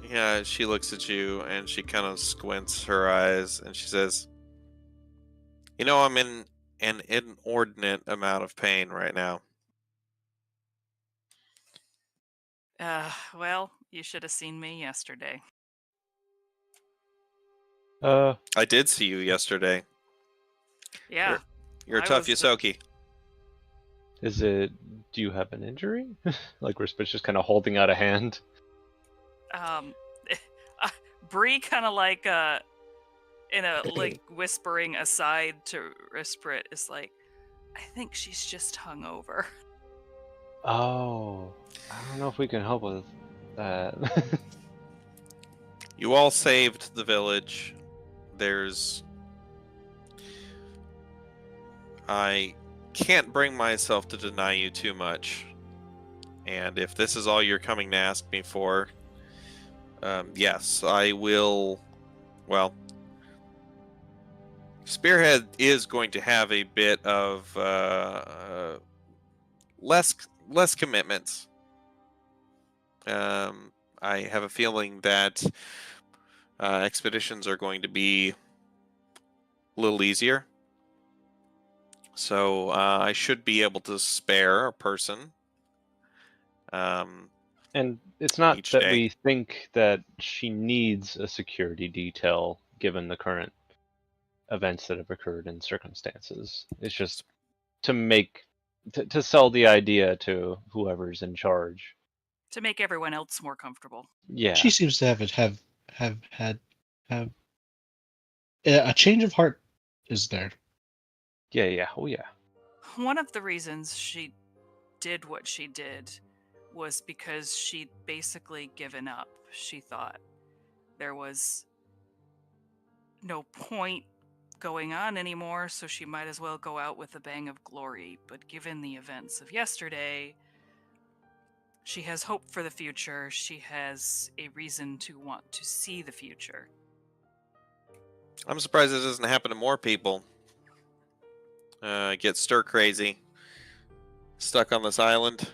Yeah, she looks at you and she kind of squints her eyes and she says, "You know, I'm in an inordinate amount of pain right now." Well, you should have seen me yesterday. I did see you yesterday. Yeah. You're a I tough was Yosoki. Is it? Do you have an injury? Like Rispet's just kind of holding out a hand. Bree kind of like in a like whispering aside to Risprit is like, I think she's just hungover. Oh, I don't know if we can help with that. You all saved the village. I can't bring myself to deny you too much. And if this is all you're coming to ask me for, yes, I will. Well, Spearhead is going to have a bit of less commitments. I have a feeling that expeditions are going to be a little easier. So I should be able to spare a person. And it's not Each that day. we think that she needs a security detail given the current events that have occurred and circumstances. It's just to sell the idea to whoever's in charge. To make everyone else more comfortable. Yeah. She seems to have had a change of heart. Is there? Yeah. Oh yeah. One of the reasons she did what she did was because she'd basically given up. She thought there was no point going on anymore, so she might as well go out with a bang of glory. But given the events of yesterday, She has hope for the future. She has a reason to want to see the future. I'm surprised this doesn't happen to more people. Get stir crazy, stuck on this island.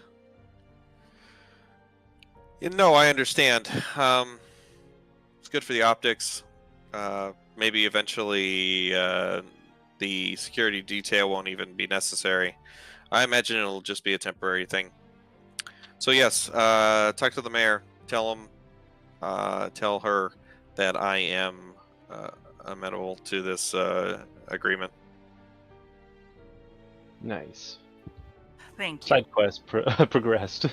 No, I understand. It's good for the optics. Maybe eventually the security detail won't even be necessary. I imagine it'll just be a temporary thing. So yes, talk to the mayor. Tell her that I am amenable to this agreement. Nice. Thank you. Side quest progressed.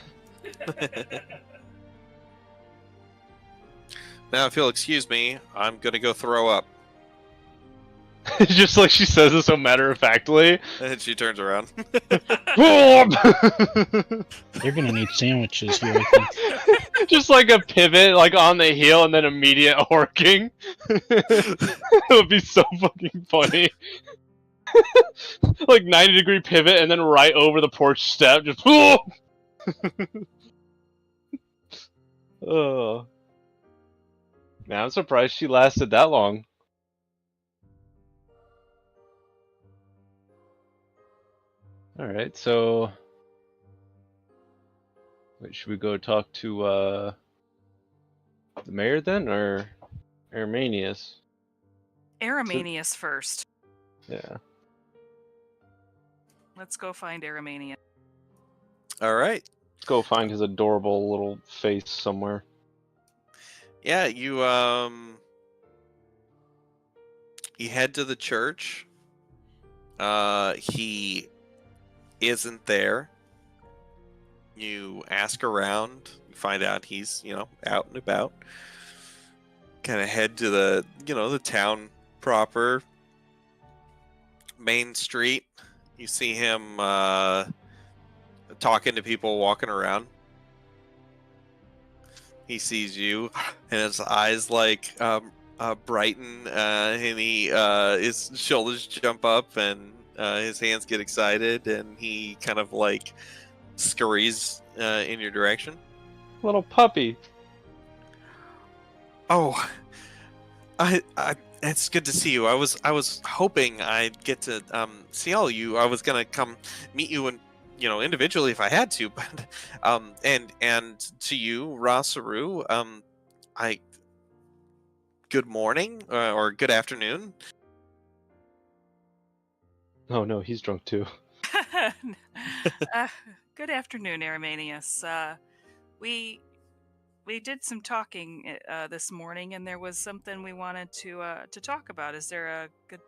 Now, if you'll excuse me, I'm gonna go throw up. Just like she says it so matter of factly. And she turns around. They're gonna need sandwiches here, I think. Just like a pivot, like on the heel, and then immediate horking. It would be so fucking funny. Like 90-degree pivot, and then right over the porch step, just. Oh. Man, I'm surprised she lasted that long. Alright, so... Wait, should we go talk to, the mayor then, or Arminius? Aramanius first. Yeah. Let's go find Aramanius. All right. Let's go find his adorable little face somewhere. Yeah, you head to the church. He isn't there. You ask around. You find out he's, out and about. Kind of head to the, the town proper. Main Street. You see him talking to people walking around. He sees you, and his eyes brighten, and his shoulders jump up, and his hands get excited, and he kind of scurries in your direction. Little puppy. Oh, it's good to see you. I was hoping I'd get to see all of you. I was gonna come meet you and individually if I had to, but and to you, Rosaru, good morning or good afternoon. Oh no, he's drunk too. Good afternoon, Aramanius. We did some talking this morning, and there was something we wanted to talk about. Is there a good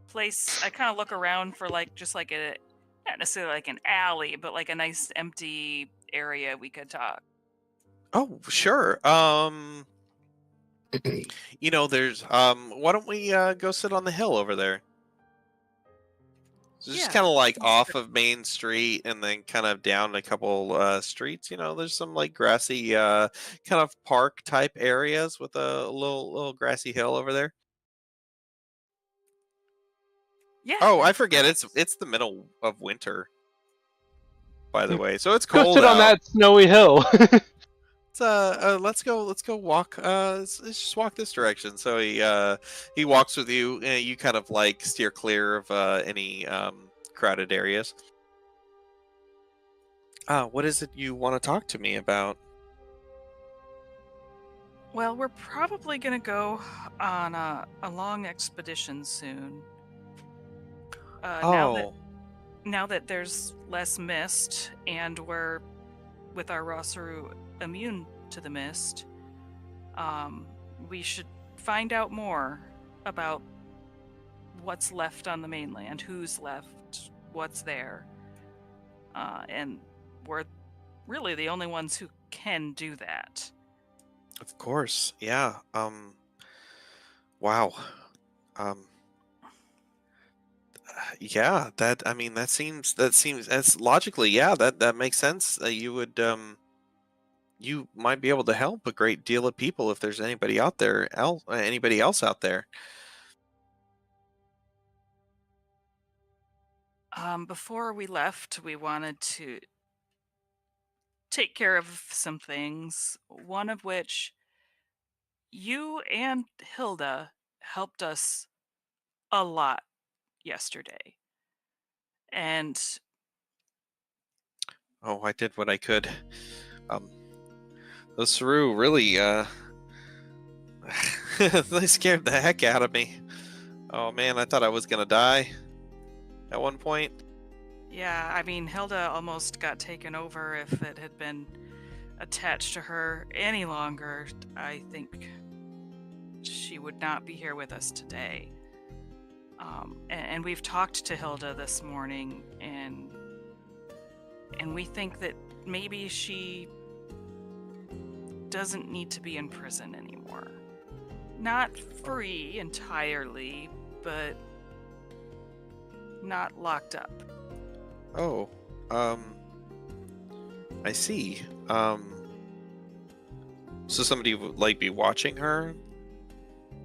place? I kind of look around for not necessarily like an alley, but like a nice empty area we could talk. Oh, sure. There's why don't we go sit on the hill over there? So just Yeah, kind of sounds off good. of Main Street and then kind of down a couple streets. There's some grassy kind of park type areas with a little grassy hill over there. Yeah. Oh, I that's forget. perfect. It's the middle of winter, by the way, so it's Go cold sit on out. that snowy hill. Let's go walk. Let's just walk this direction. So he walks with you, and you kind of steer clear of any crowded areas. What is it you want to talk to me about? Well, we're probably gonna go on a long expedition soon. Oh, Now that there's less mist and we're with our Rosaru immune to the mist, we should find out more about what's left on the mainland, who's left, what's there, and we're really the only ones who can do that. of course. Yeah. Wow. Yeah. That seems that's logically. Yeah. That makes sense. You would you might be able to help a great deal of people if there's anybody else out there. Before we left, we wanted to take care of some things, one of which you and Hilda helped us a lot yesterday. And Oh, I did what I could. Um, those Saru really, they scared the heck out of me. Oh man, I thought I was gonna die at one point. yeah, I mean, Hilda almost got taken over. If it had been attached to her any longer, I think she would not be here with us today. And we've talked to Hilda this morning, and we think that maybe she doesn't need to be in prison anymore. Not free entirely, but not locked up. Oh, I see. So somebody would like be watching her?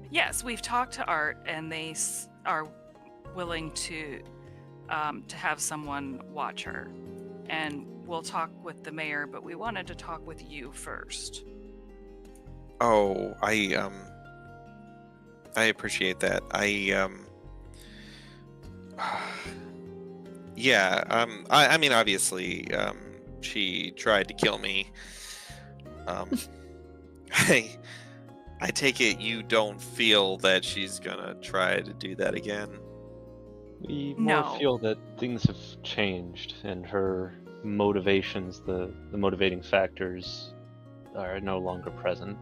Yes, we've talked to Art, and they are willing to have someone watch her. And we'll talk with the mayor, but we wanted to talk with you first. Oh, I appreciate that. Yeah, I mean, obviously, she tried to kill me. I, I take it you don't feel that she's gonna try to do that again? We No. more feel that things have changed and her motivations, the motivating factors, are no longer present.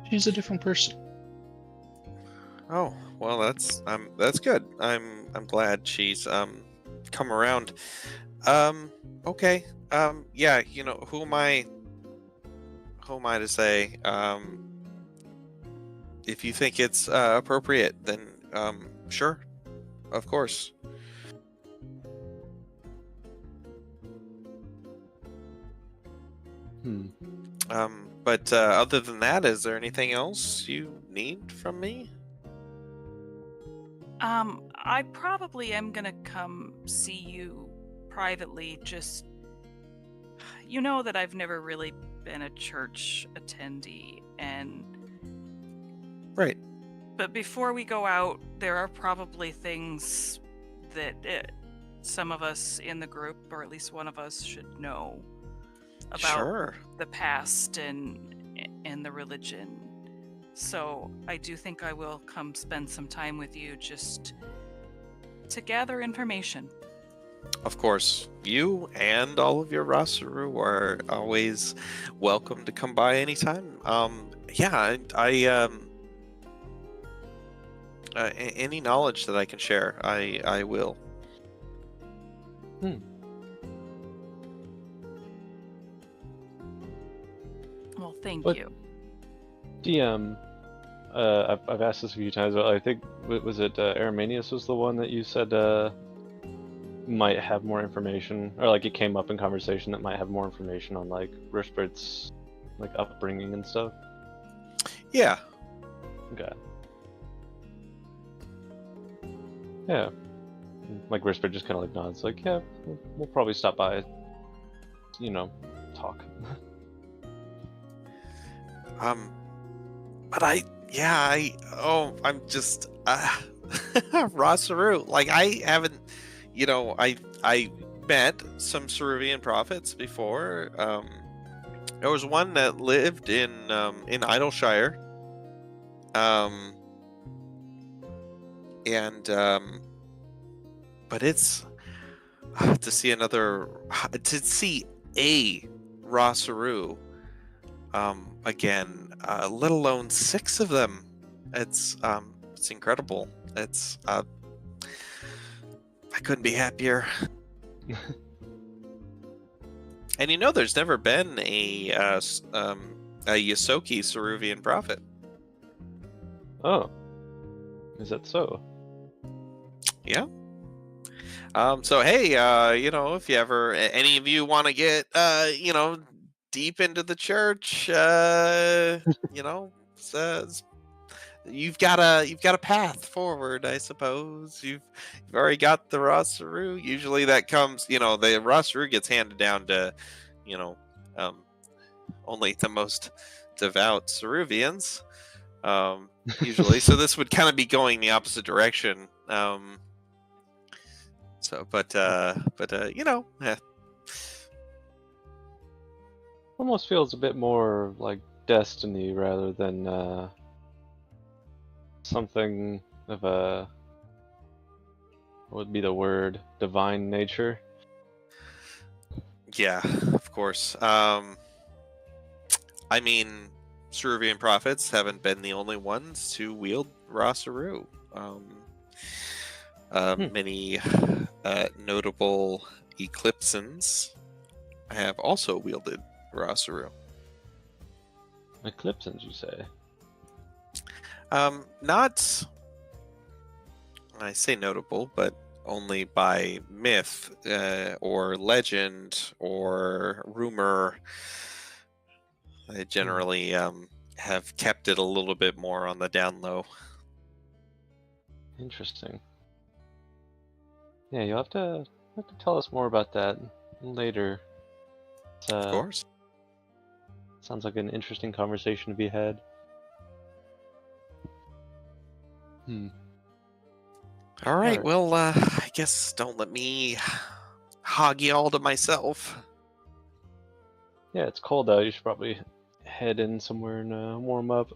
She's a different person. Oh, well, that's good. I'm glad she's come around. Okay. Yeah, you know, who am I to say? If you think it's appropriate, then sure, of course. But other than that, is there anything else you need from me? I probably am gonna come see you privately. Just, you know that I've never really been a church attendee, and Right. but before we go out, there are probably things that some of us in the group, or at least one of us, should know about Sure. the past and the religion. So I do think I will come spend some time with you just to gather information. Of course, you and all of your Rasaru are always welcome to come by anytime. Yeah, any knowledge that I can share, I will. Well, thank But- you. DM, I've asked this a few times, but I think was it Aramanius was the one that you said might have more information, or like it came up in conversation that might have more information on like Rishbert's like upbringing and stuff. Yeah. Okay. Yeah. Like Rishbert just kind of like nods, like yeah, we'll probably stop by. You know, talk. But I'm just Rasaru. Like I haven't, you know, I met some Ceruvian prophets before. There was one that lived in Idleshire. But it's to see a Rasaru again, let alone 6 of them. It's incredible. It's I couldn't be happier. And you know, there's never been a Yosoki Ceruvian prophet. Oh, is that so? Yeah. So hey, you know, if you ever any of you want to get you know, deep into the church, you know, you've got a path forward, I suppose. You've already got the Rosaru. Usually that comes, the Rosaru gets handed down to, you know, um, only the most devout Ceruvians. Usually, so this would kind of be going the opposite direction. Yeah. Almost feels a bit more like destiny rather than something of a, what would be the word, divine nature. Yeah, of course. I mean, Ceruvian prophets haven't been the only ones to wield Rosaru. Many notable Eclipsans have also wielded Rosaru. Eclipsans, you say? Not, I say notable, but only by myth or legend or rumor. They generally have kept it a little bit more on the down low. Interesting. Yeah, you'll have to tell us more about that later. Of course. Sounds like an interesting conversation to be had. All right. Alright. Well, I guess don't let me hog you all to myself. Yeah, it's cold out. You should probably head in somewhere and warm up.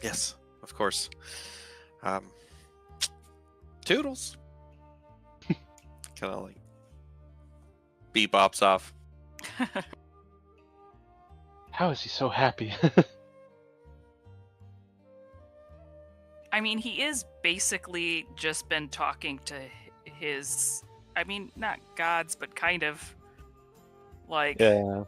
Yes, of course. Toodles. Kind of like bebops off. How is he so happy? I mean, he is basically just been talking to his, I mean, not gods, but kind of like. Yeah.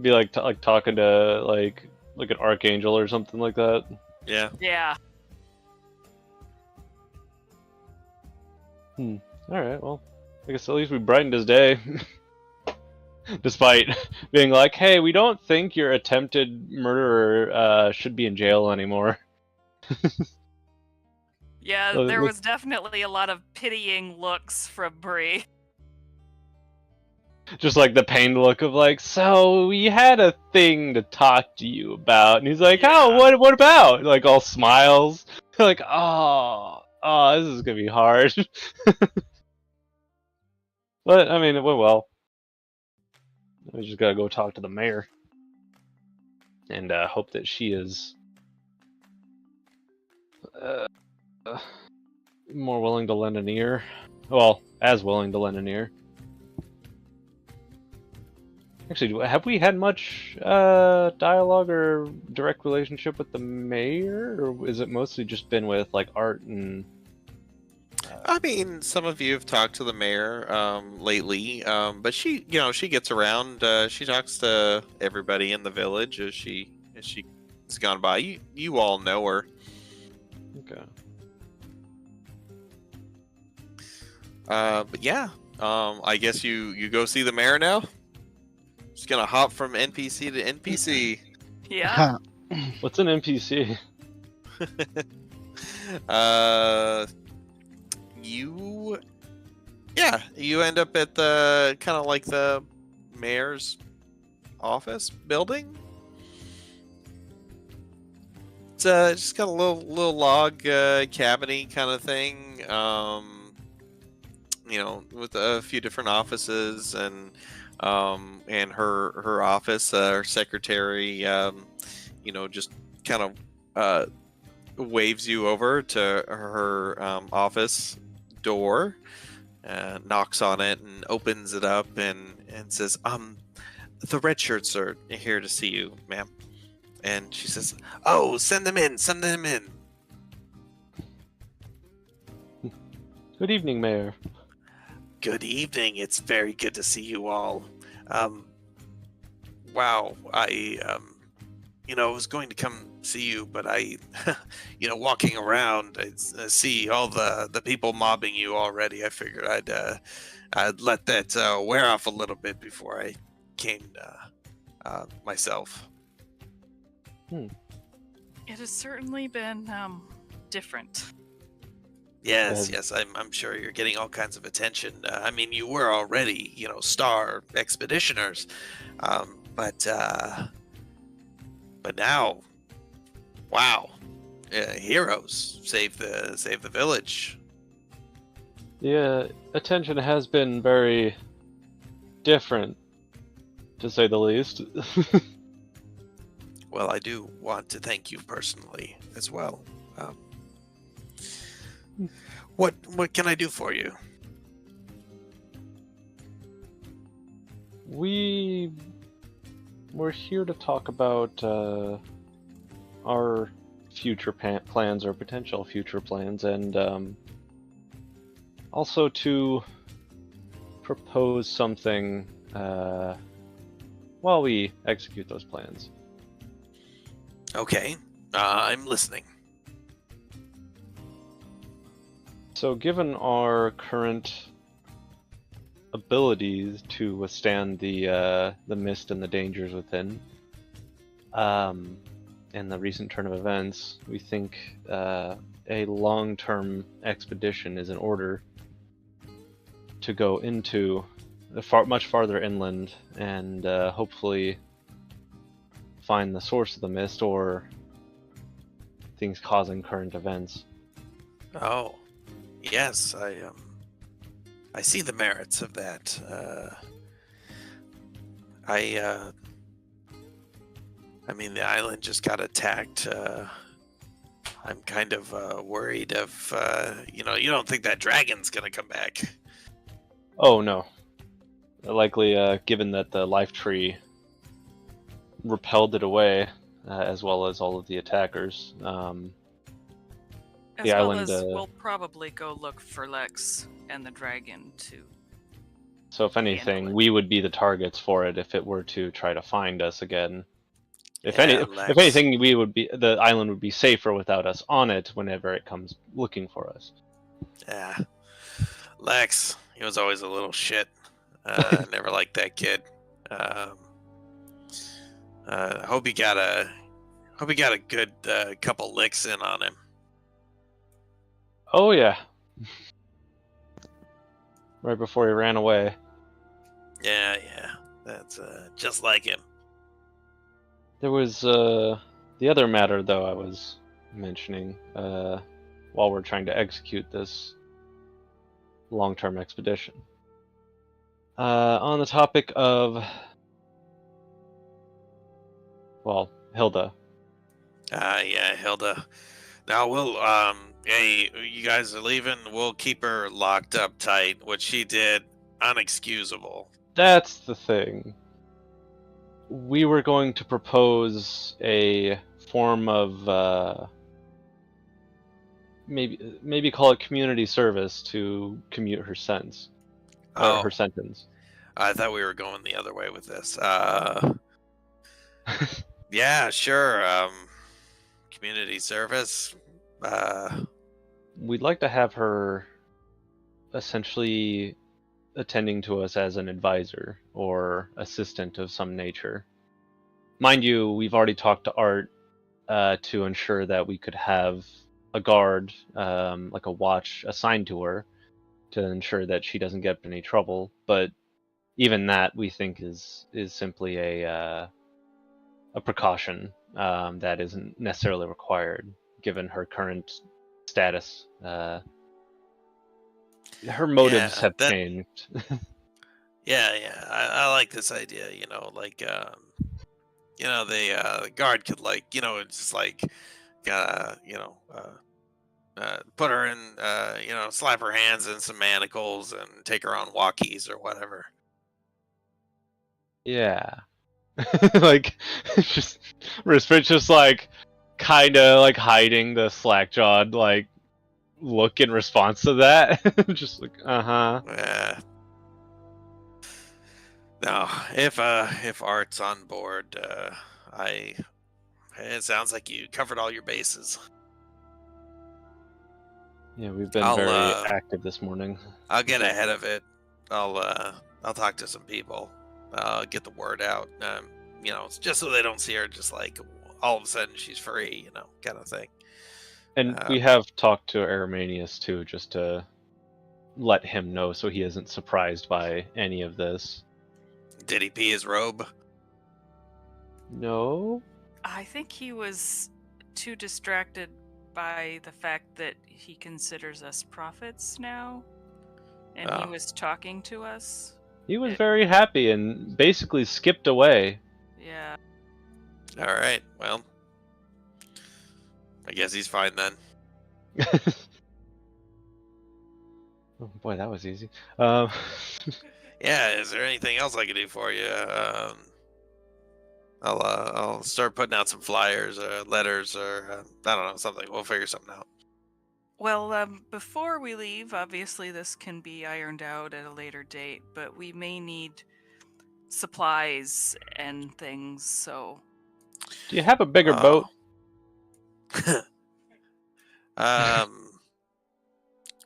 Be like talking to like an archangel or something like that. Yeah. Yeah. All right. Well, I guess at least we brightened his day. Despite being like, hey, we don't think your attempted murderer should be in jail anymore. Yeah, So there we- was definitely a lot of pitying looks from Bree. Just like the pained look of like, so we had a thing to talk to you about, and he's like, oh, what about? Like all smiles, like, oh, this is gonna be hard. But I mean, it went well. We just gotta go talk to the mayor and hope that she is more willing to lend an ear. Well, as willing to lend an ear. Actually, have we had much dialogue or direct relationship with the mayor, or is it mostly just been with like Art and? I mean, some of you have talked to the mayor lately, but she gets around. She talks to everybody in the village as she's gone by. You all know her. Okay. But yeah, I guess you go see the mayor now. Just gonna hop from NPC to NPC. Yeah. What's an NPC? You end up at the kind of like the mayor's office building. It's just got a little log cavity kind of thing. With a few different offices and her office, her secretary, just kind of waves you over to her office door, knocks on it and opens it up and says, the red shirts are here to see you, ma'am. And she says, oh, send them in. Good evening, Mayor. Good evening. It's very good to see you all. Wow, I was going to come see you, but I, walking around, I see all the people mobbing you already. I figured I'd let that wear off a little bit before I came myself. It has certainly been different. Yes, Good. yes, I'm sure you're getting all kinds of attention. I mean, you were already, star expeditioners, but now, wow, heroes save the village. The attention has been very different, to say the least. Well, I do want to thank you personally as well. What can I do for you? We're here to talk about our future plans or potential future plans, and also to propose something while we execute those plans. Okay, I'm listening. So, given our current abilities to withstand the mist and the dangers within, and the recent turn of events, we think a long-term expedition is in order to go into much farther inland and hopefully find the source of the mist or things causing current events. Oh, yes, I see the merits of that. I mean, the island just got attacked. I'm kind of worried of, you don't think that dragon's gonna come back. Oh no. Likely, given that the life tree repelled it away, as well as all of the attackers. As The well island, as we'll probably go look for Lex and the dragon too. So if anything, it. we would be the targets for it if it were to try to find us again. If Lex. anything, the island would be safer without us on it whenever it comes looking for us. Yeah, Lex. He was always a little shit. Never liked that kid. Hope he got a good couple licks in on him. Oh yeah. Right before he ran away. Yeah, that's just like him. There was the other matter, though, I was mentioning while we're trying to execute this long-term expedition. On the topic of, well, Hilda. Yeah, Hilda. Now we'll hey, you guys are leaving. We'll keep her locked up tight. What she did, unexcusable. That's the thing. We were going to propose a form of maybe call it community service to commute her sentence. Oh, Her sentence. I thought we were going the other way with this. Yeah, sure. Community service. We'd like to have her essentially attending to us as an advisor or assistant of some nature. Mind you, we've already talked to Art to ensure that we could have a guard, like a watch, assigned to her to ensure that she doesn't get in any trouble. But even that, we think, is simply a precaution that isn't necessarily required given her current status. Her motives have changed. Yeah. I like this idea. The guard could just put her in, slap her hands in some manacles and take her on walkies or whatever. Yeah. Like, just Rispit's just like kind of like hiding the slack-jawed like look in response to that. Just like, Yeah. No, if Art's on board, it sounds like you covered all your bases. Yeah, we've been very active this morning. I'll get ahead of it. I'll talk to some people. Get the word out. It's just so they don't see her just like all of a sudden she's free, you know, kind of thing. And we have talked to Aramanius too, just to let him know so he isn't surprised by any of this. Did he pee his robe? No? I think he was too distracted by the fact that he considers us prophets now. And he Oh. was talking to us. He was very happy and basically skipped away. Yeah. All right. Well, I guess he's fine then. Oh, boy, that was easy. Yeah. Is there anything else I can do for you? I'll start putting out some flyers, letters, or I don't know, something. We'll figure something out. Well, before we leave, obviously this can be ironed out at a later date, but we may need supplies and things, so... Do you have a bigger boat?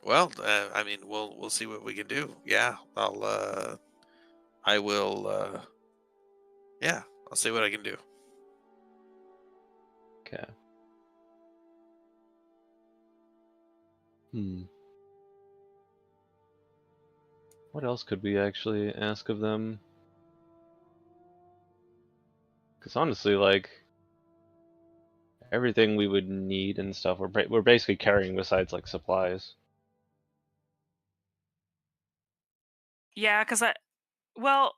Well, I mean, we'll see what we can do. Yeah, I will. Yeah, I'll see what I can do. Okay. What else could we actually ask of them? Because honestly, like, everything we would need and stuff, we're basically carrying besides, like, supplies. Yeah, because well,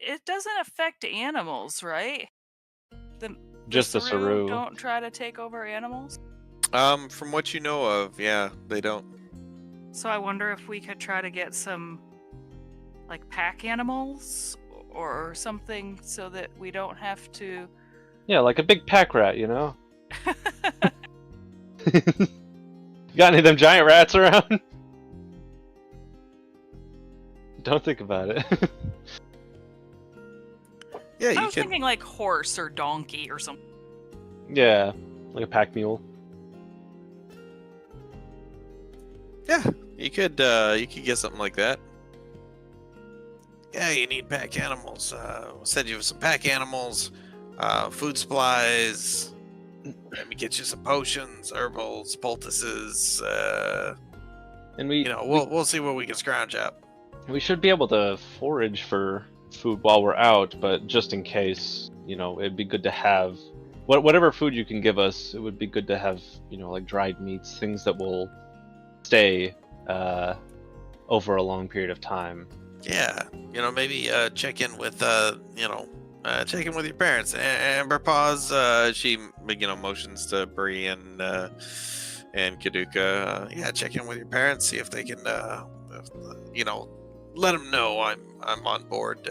it doesn't affect animals, right? Just the Saru. Don't try to take over animals? From what you know of, yeah, they don't. So I wonder if we could try to get some, like, pack animals or something so that we don't have to... Yeah, like a big pack rat, you know? Got any of them giant rats around? Don't think about it. Yeah, you I was could. thinking like horse or donkey or something. Yeah, like a pack mule. Yeah, you could get something like that. Yeah, you need pack animals. We'll send you some pack animals, food supplies. Maybe get you some potions, herbals, poultices. And we'll see what we can scrounge up. we should be able to forage for food while we're out, but just in case, you know, it'd be good to have whatever food you can give us. It would be good to have, you know, like dried meats, things that will stay over a long period of time. Yeah, you know, maybe check in with check in with your parents. Amber Paws, she motions to Bree and Kaduka. Yeah, check in with your parents, see if they can let them know I'm on board.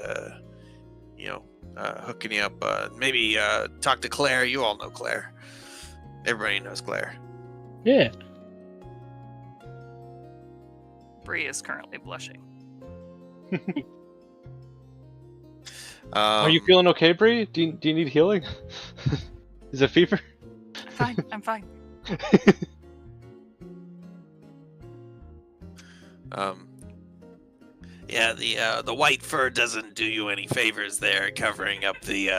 Hooking you up. Maybe talk to Claire. You all know Claire. Everybody knows Claire. Yeah. Bree is currently blushing. Are you feeling okay, Bree? Do you need healing? Is it fever? Fine, I'm fine. Yeah, the white fur doesn't do you any favors there, covering up the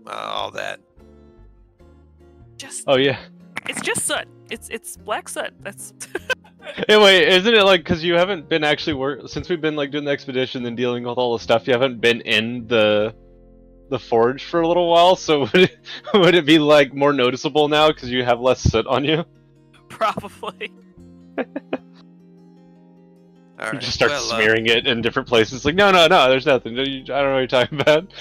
all that. Oh yeah. It's just soot. It's black soot. That's. Hey, wait, isn't it like because you haven't been actually since we've been like doing the expedition and dealing with all the stuff? You haven't been in the forge for a little while, so would it be like more noticeable now because you have less soot on you? Probably. All right. You just start smearing it in different places. Like, no, there's nothing. I don't know what you're talking about.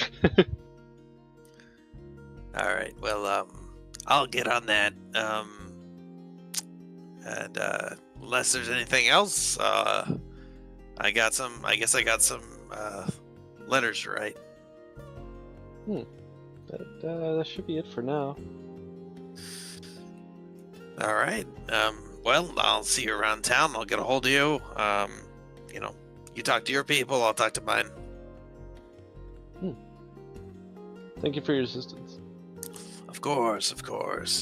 All right. Well, I'll get on that. And unless there's anything else, I guess I got some letters to write. That should be it for now. All right. Well, I'll see you around town. I'll get a hold of you. You talk to your people. I'll talk to mine. Thank you for your assistance. Of course.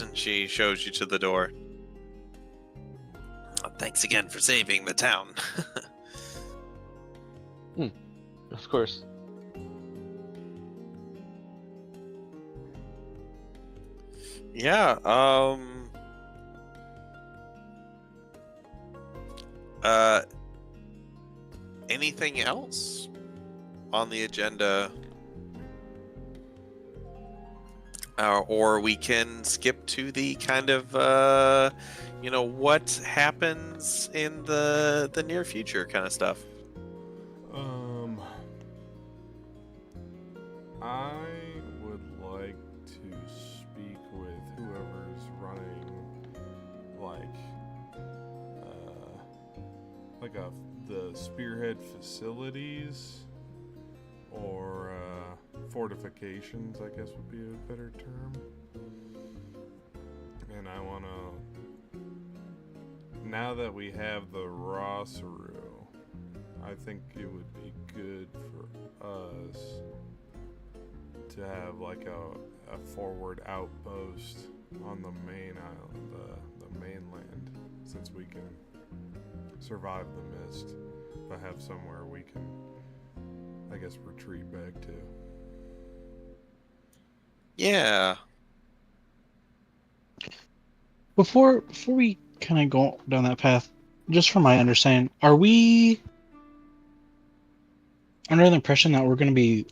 And she shows you to the door. Thanks again for saving the town. Of course. Yeah. Uh. Anything else on the agenda? Or we can skip to the kind of what happens in the near future kind of stuff. I would like to speak with whoever's running, the spearhead facilities, or fortifications, I guess would be a better term. And I want to, now that we have the Rossaroo, I think it would be good for us to have like a forward outpost on the main island, the mainland, since we can survive the mist, but have somewhere we can, I guess, retreat back to. Yeah. Before we kind of go down that path, just from my understanding, are we under the impression that we're going to be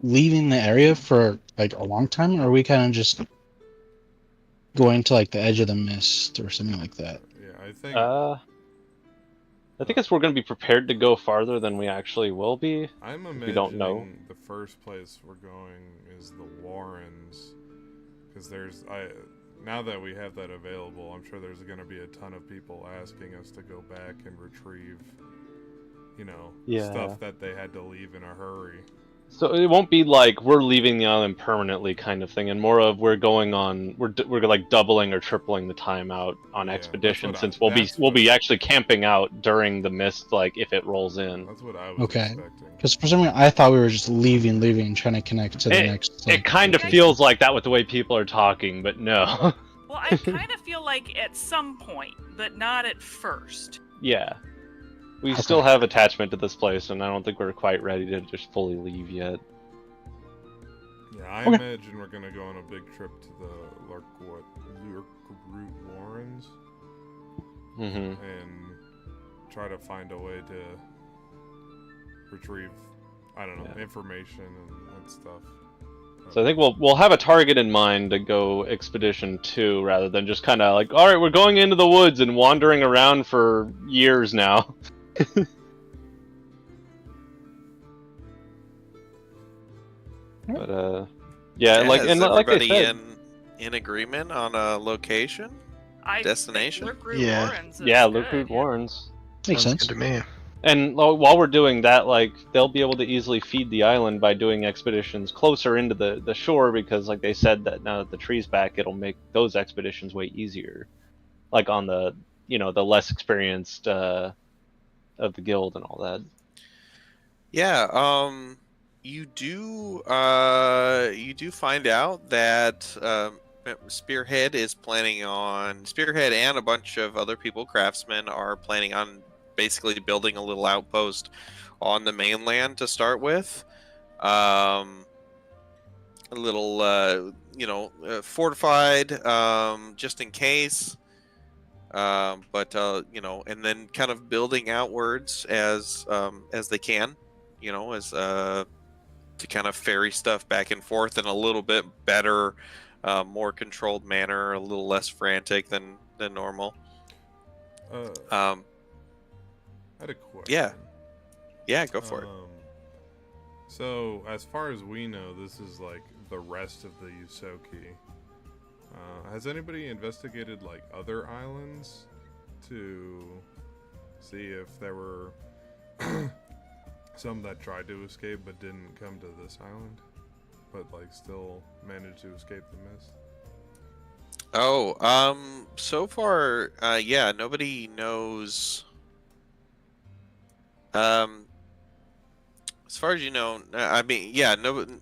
leaving the area for like a long time, or are we kind of just going to like the edge of the mist or something like that? Yeah, I think. I think we're going to be prepared to go farther than we actually will be. I'm we don't know. imagining the first place we're going is the Warrens, because now that we have that available, I'm sure there's going to be a ton of people asking us to go back and retrieve, stuff that they had to leave in a hurry. So it won't be like we're leaving the island permanently kind of thing, and more of we're like doubling or tripling the time out on expedition, since we'll be actually camping out during the mist, like if it rolls in. That's what I was expecting. Because for some reason I thought we were just leaving, and trying to connect to the next. It kind of feels like that with the way people are talking, but no. Well, I kind of feel like at some point, but not at first. Yeah. We still have attachment to this place, and I don't think we're quite ready to just fully leave yet. Yeah, I imagine we're gonna go on a big trip to the Lurkroot Warrens, and try to find a way to retrieve, information and stuff. So I think we'll have a target in mind to go Expedition 2, rather than just kind of like, all right, we're going into the woods and wandering around for years now. But like is like I everybody said, in agreement on a location, destination? Lurkroot Warrens Sounds Makes sense good to me. And while we're doing that, like they'll be able to easily feed the island by doing expeditions closer into the shore, because like they said that now that the tree's back, it'll make those expeditions way easier, like on the the less experienced of the guild and all that. Yeah, you do find out that Spearhead and a bunch of other craftsmen are planning on basically building a little outpost on the mainland to start with. A little fortified, just in case. And then kind of building outwards as they can, to kind of ferry stuff back and forth in a little bit better, more controlled manner, a little less frantic than normal. I had a question. Yeah, go for it. So, as far as we know, this is like the rest of the Yusoki. Has anybody investigated like other islands to see if there were some that tried to escape but didn't come to this island, but like still managed to escape the mist? So far, nobody knows. As far as you know,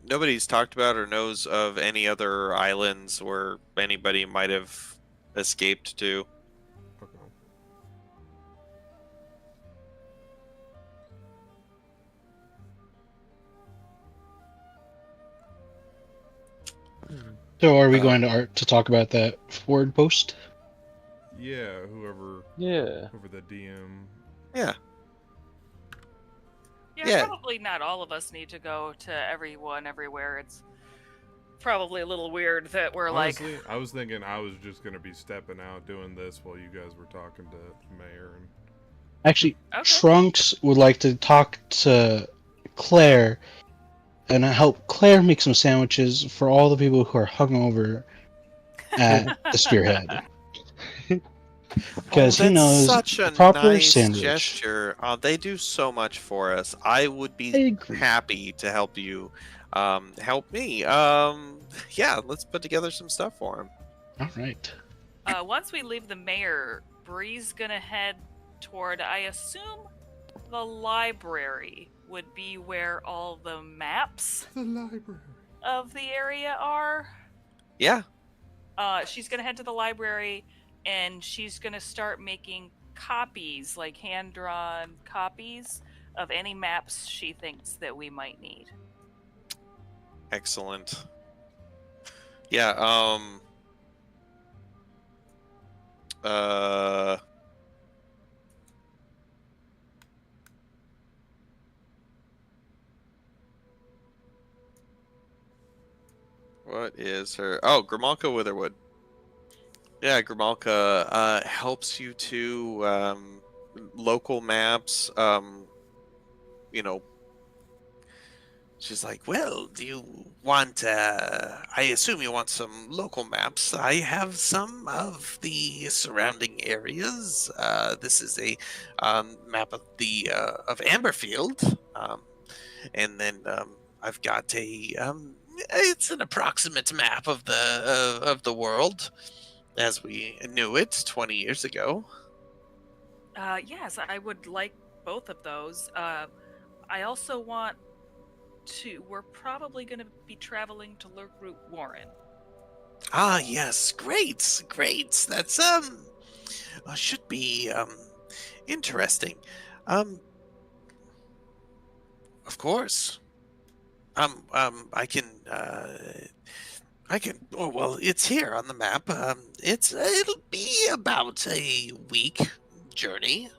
nobody's talked about or knows of any other islands where anybody might have escaped to. Okay. So are we going to art to talk about that forward post? Yeah, whoever Yeah. the DM. Yeah. Yeah, Yeah. probably not all of us need to go to everyone everywhere. It's probably a little weird that we're Honestly, I was thinking I was just gonna be stepping out doing this while you guys were talking to the mayor. And Actually, Okay. Trunks would like to talk to Claire and help Claire make some sandwiches for all the people who are hungover at the Spearhead. Because he that's knows such a proper nice sandwich. gesture. They do so much for us. I would I be agree. happy to help you. Help me. Yeah, let's put together some stuff for him. All right. once we leave the mayor, Bree's gonna head toward, I assume, the library would be where all the maps the library. of the area are. Yeah. She's gonna head to the library and she's gonna start making copies, like hand-drawn copies of any maps she thinks that we might need. Excellent. Yeah. What is her? Oh, Grimalka Witherwood. Yeah, Grimalka helps you to local maps. You know, she's like, well, do you want? I assume you want some local maps. I have some of the surrounding areas. This is a map of the of Amberfield, and then I've got a it's an approximate map of the world as we knew it 20 years ago. Yes, I would like both of those. I also want to. We're probably going to be traveling to Lurkroot Warren. Ah, yes, great, great. That's should be interesting. Of course. I can. Oh well, it's here on the map. It'll be about a week journey.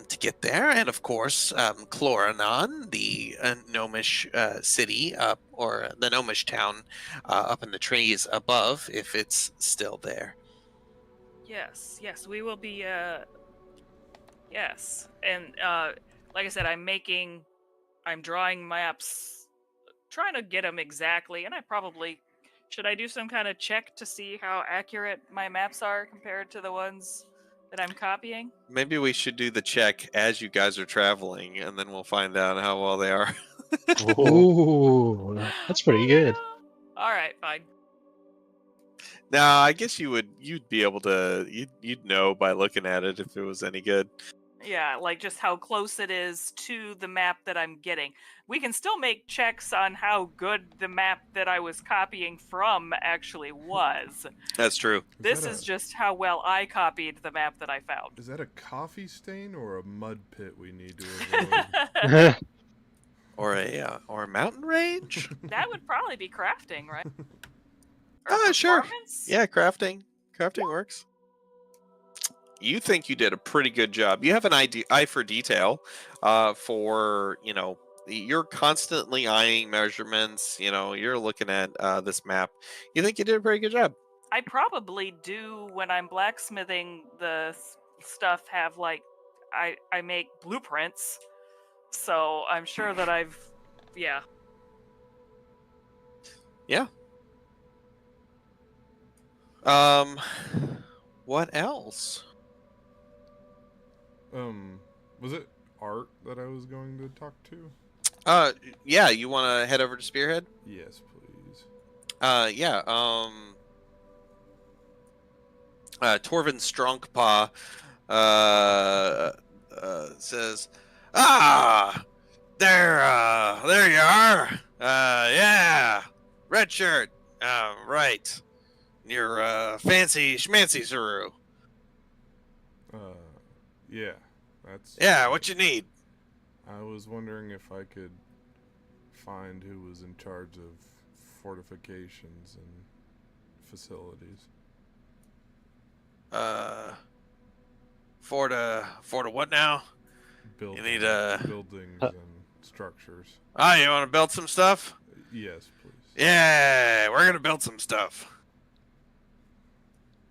To get there, and of course, Cloranon, the gnomish city, or the gnomish town, up in the trees above, if it's still there. Yes, we will be. Yes, and like I said, I'm drawing maps, trying to get them exactly, and should I do some kind of check to see how accurate my maps are compared to the ones that I'm copying? Maybe we should do the check as you guys are traveling, and then we'll find out how well they are. Ooh, that's pretty good. All right, fine. Now, I guess you'd be able to you'd know by looking at it if it was any good. Yeah, like just how close it is to the map that I'm getting. We can still make checks on how good the map that I was copying from actually was. That's true. This is just how well I copied the map that I found. Is that a coffee stain or a mud pit we need to avoid? Or a mountain range? That would probably be crafting, right? Or Sure. performance? Yeah, crafting works. You think you did a pretty good job. You have an eye for detail. For you're constantly eyeing measurements. You're looking at this map. You think you did a pretty good job. I probably do when I'm blacksmithing the stuff. Have like I make blueprints, so I'm sure that yeah. What else? Was it Art that I was going to talk to? Yeah, you want to head over to Spearhead? Yes, please. Yeah, Torvin Strongpaw, says, there you are. Yeah, red shirt. Right. You're, fancy schmancy Saru. Yeah, that's... Yeah, what you need? I was wondering if I could find who was in charge of fortifications and facilities? For the what now? Building, need, buildings and structures. Oh, you want to build some stuff? Yes, please. Yeah, we're gonna build some stuff.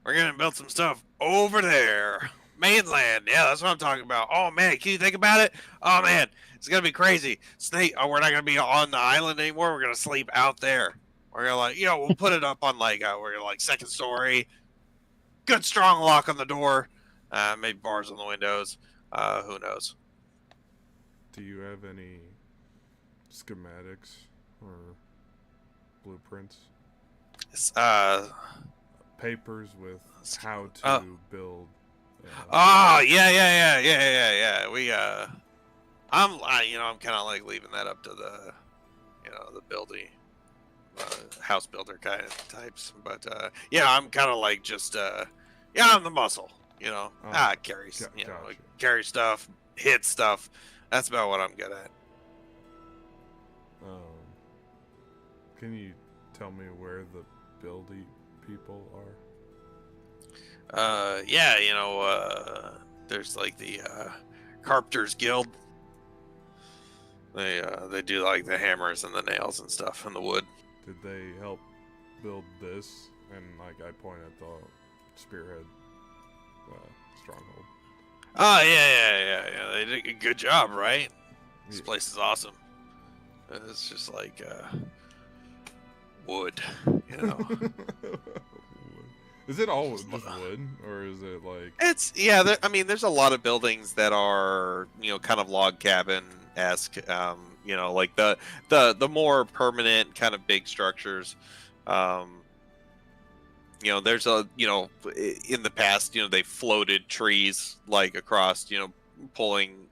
We're gonna build some stuff over there. Mainland, yeah, that's what I'm talking about. Oh man, can you think about it? Oh man, it's gonna be crazy. We're not gonna be on the island anymore. We're gonna sleep out there. We're gonna we'll put it up on we're gonna second story. Good strong lock on the door. Maybe bars on the windows. Who knows? Do you have any schematics or blueprints? Papers with how to build. Oh yeah. I'm kind of leaving that up to the building, house builder kind of types. But I'm kind of I'm the muscle. Carries. Gotcha. Carry stuff, hit stuff. That's about what I'm good at. Can you tell me where the buildy people are? There's the Carpenters Guild. They do the hammers and the nails and stuff and the wood. Did they help build this? And I point at the spearhead stronghold. Oh yeah. They did a good job, right? This place is awesome. It's just wood, Is it all just wood, or is it It's there's a lot of buildings that are kind of log cabin esque. The more permanent kind of big structures. There's in the past they floated trees across pulling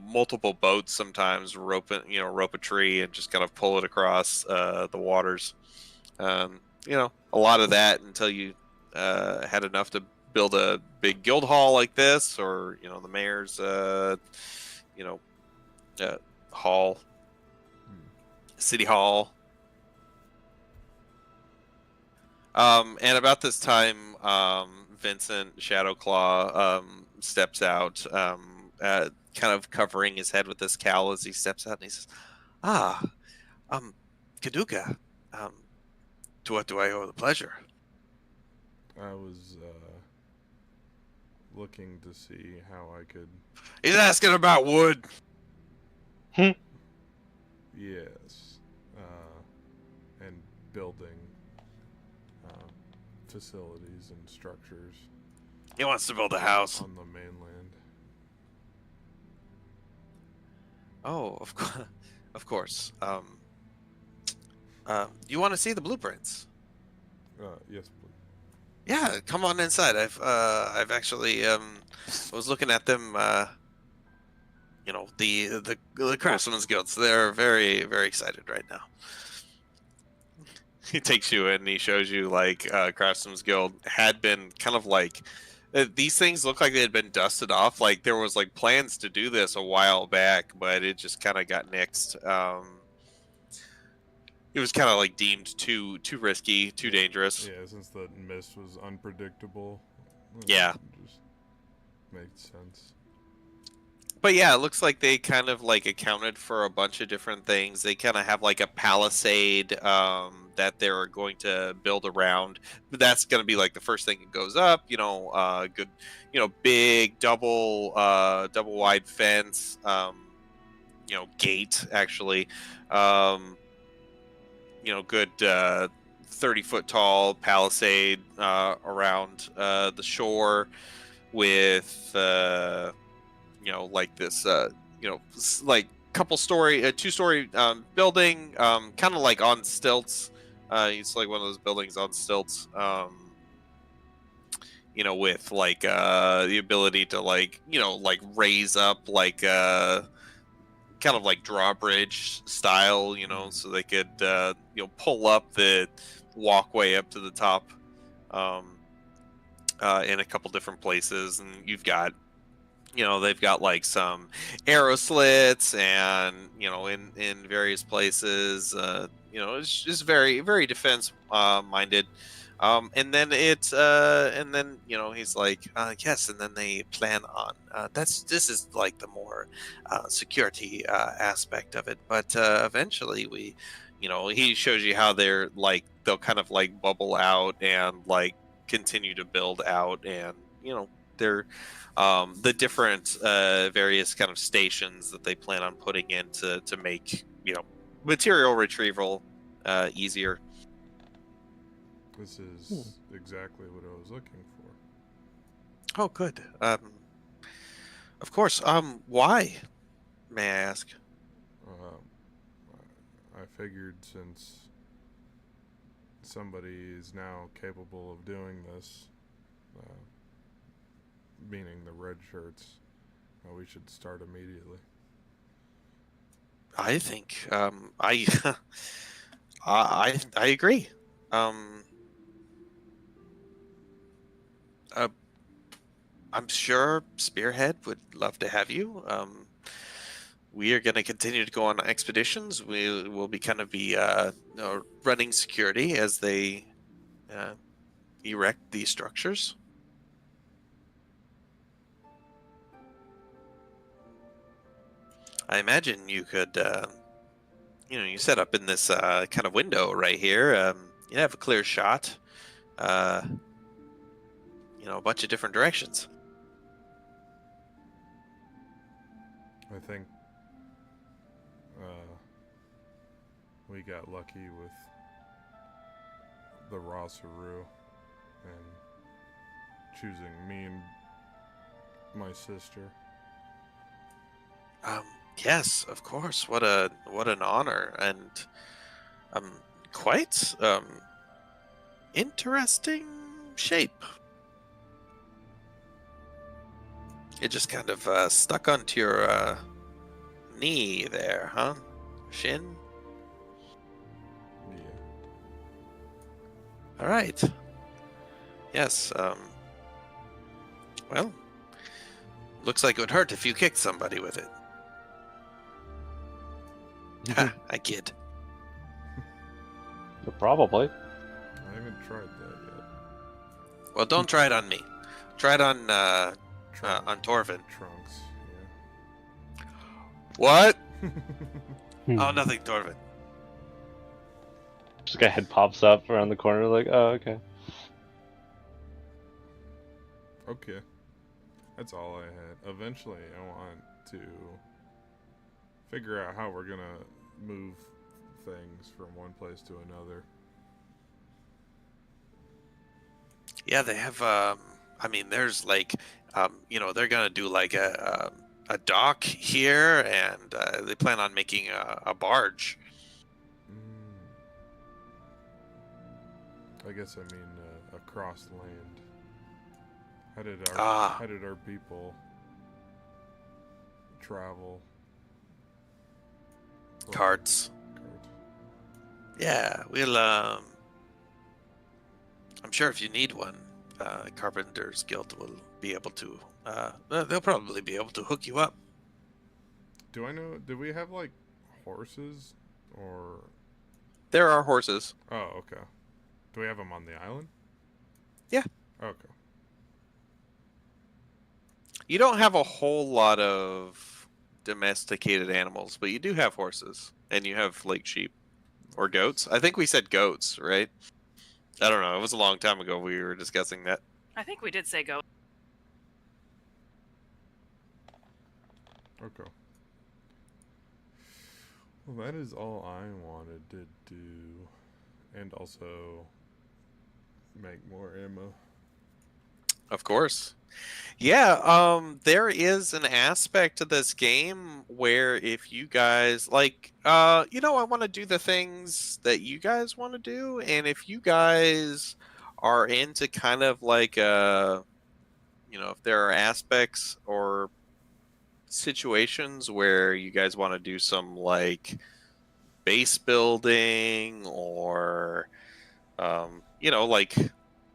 multiple boats, sometimes rope a tree and just kind of pull it across the waters. A lot of that until you had enough to build a big guild hall like this, or the mayor's hall, city hall. And about this time, Vincent Shadowclaw steps out, kind of covering his head with this cowl as he steps out, and he says, Kaduka, to what do I owe the pleasure? I was looking to see how I could... He's asking about wood. Yes. And building facilities and structures. He wants to build a house. On the mainland. Oh, of course. You want to see the blueprints? Yes, please. Yeah, come on inside. I've actually was looking at them. The Craftsman's Guilds. They're very, very excited right now. He takes you in and he shows you Craftsman's Guild had been kind of these things look like they had been dusted off. There was plans to do this a while back, but it just kind of got nixed. It was kind of deemed too risky, too dangerous. Yeah, since the mist was unpredictable. Yeah. It just makes sense. But yeah, it looks like they kind of accounted for a bunch of different things. They kind of have a palisade that they're going to build around. But that's going to be the first thing that goes up. Good, big double wide fence. Gate actually. Good 30-foot tall palisade around the shore with this two-story building, kind of on stilts. It's one of those buildings on stilts. With the ability to raise up kind of drawbridge style, so they could pull up the walkway up to the top in a couple different places. And you've got they've got like some arrow slits, and in various places, it's just very very defense minded. And then he's like, yes, and then they plan on this is like the more security aspect of it, but eventually he shows you how they'll kind of like bubble out and like continue to build out, and they're the different various kind of stations that they plan on putting in to make material retrieval easier. This is exactly what I was looking for. Oh, good. Of course. Why, may I ask? I figured since somebody is now capable of doing this, meaning the red shirts, we should start immediately. I think I agree. I'm sure Spearhead would love to have you. We are going to continue to go on expeditions. We will be running security as they erect these structures. I imagine you could, you set up in this kind of window right here. You have a clear shot. A bunch of different directions. I think we got lucky with the Rosaru and choosing me and my sister. Yes, of course. What an honor, and quite interesting shape. It just kind of stuck onto your knee there, huh? Shin? Yeah. All right. Yes, well, looks like it would hurt if you kicked somebody with it. Ha, I kid. Probably. I haven't tried that yet. Well, don't try it on me. Try it on Torvin. Trunks, What? Hmm. Oh, nothing, Torvin. Just a head pops up around the corner, like, oh, okay. Okay. That's all I had. Eventually, I want to figure out how we're gonna move things from one place to another. Yeah, they have. There's like, they're gonna do like a dock here, and they plan on making a barge. I guess I mean across land. How did our people travel? Carts. Yeah, we'll. I'm sure if you need one, Carpenter's Guild will be able to. They'll probably be able to hook you up. Do we have like horses or? There are horses. Oh, okay. Do we have them on the island? Yeah. Okay. You don't have a whole lot of domesticated animals, but you do have horses, and you have like sheep or goats. I think we said goats, right? I don't know. It was a long time ago we were discussing that. I think we did say go. Okay. Well, that is all I wanted to do, and also make more ammo. Of course. Yeah, there is an aspect to this game where if you guys like, I want to do the things that you guys want to do, and if you guys are into kind of like, if there are aspects or situations where you guys want to do some like base building or, like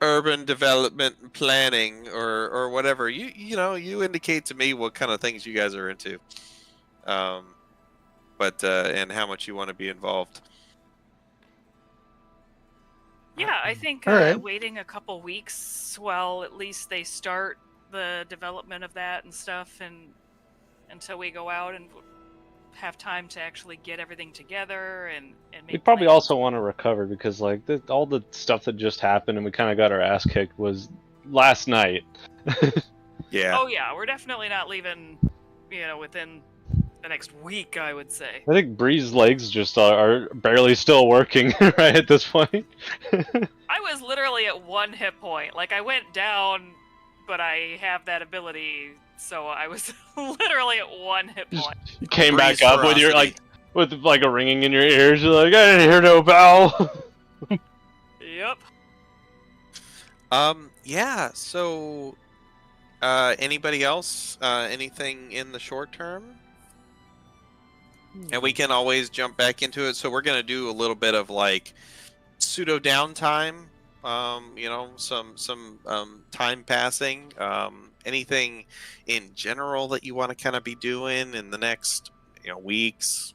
urban development and planning or whatever, you indicate to me what kind of things you guys are into, but and how much you want to be involved. Yeah, I think All right. waiting a couple weeks while at least they start the development of that and stuff, and until we go out and have time to actually get everything together and We make probably plans. also want to recover because like all the stuff that just happened and we kind of got our ass kicked was last night. Yeah. Oh yeah, we're definitely not leaving, within the next week, I would say. I think Bree's legs just are barely still working right at this point. I was literally at 1 hit point. Like, I went down, but I have that ability, so I was literally at 1 hit point. You came Bree's back up with your ferocity. with like a ringing in your ears. You're like, I didn't hear no bell. Yep. Yeah, so anybody else anything in the short term? And we can always jump back into it. So we're going to do a little bit of like pseudo downtime, some time passing, anything in general that you want to kind of be doing in the next weeks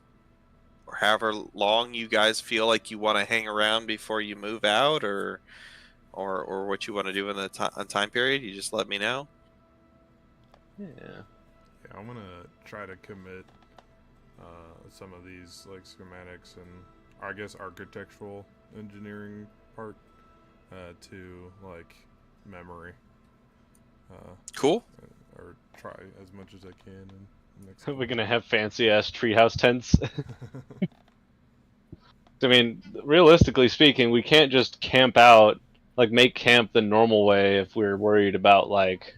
or however long you guys feel like you want to hang around before you move out, or what you want to do in the time period. You just let me know. Yeah. Yeah, I'm gonna try to commit some of these like schematics and I guess architectural engineering part to like memory. Cool. Or try as much as I can. In the next We're gonna have fancy ass treehouse tents. I mean, realistically speaking, we can't just camp out, like make camp the normal way if we're worried about like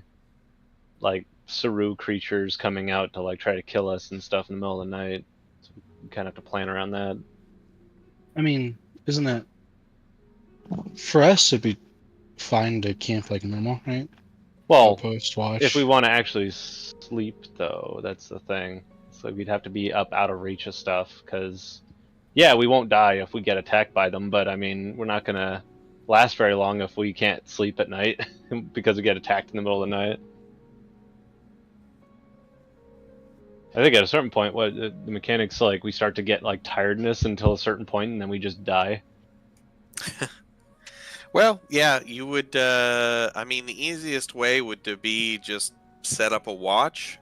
Saru creatures coming out to like try to kill us and stuff in the middle of the night. So we kind of have to plan around that. I mean, isn't that for us? It'd be fine to camp like normal, right? Well, Post watch. if we want to actually sleep, though, that's the thing. So we'd have to be up out of reach of stuff, because, yeah, we won't die if we get attacked by them, but I mean, we're not gonna last very long if we can't sleep at night because we get attacked in the middle of the night. I think at a certain point, what the mechanics like, we start to get like tiredness until a certain point, and then we just die. Well, yeah, you would. I mean, the easiest way would to be just set up a watch.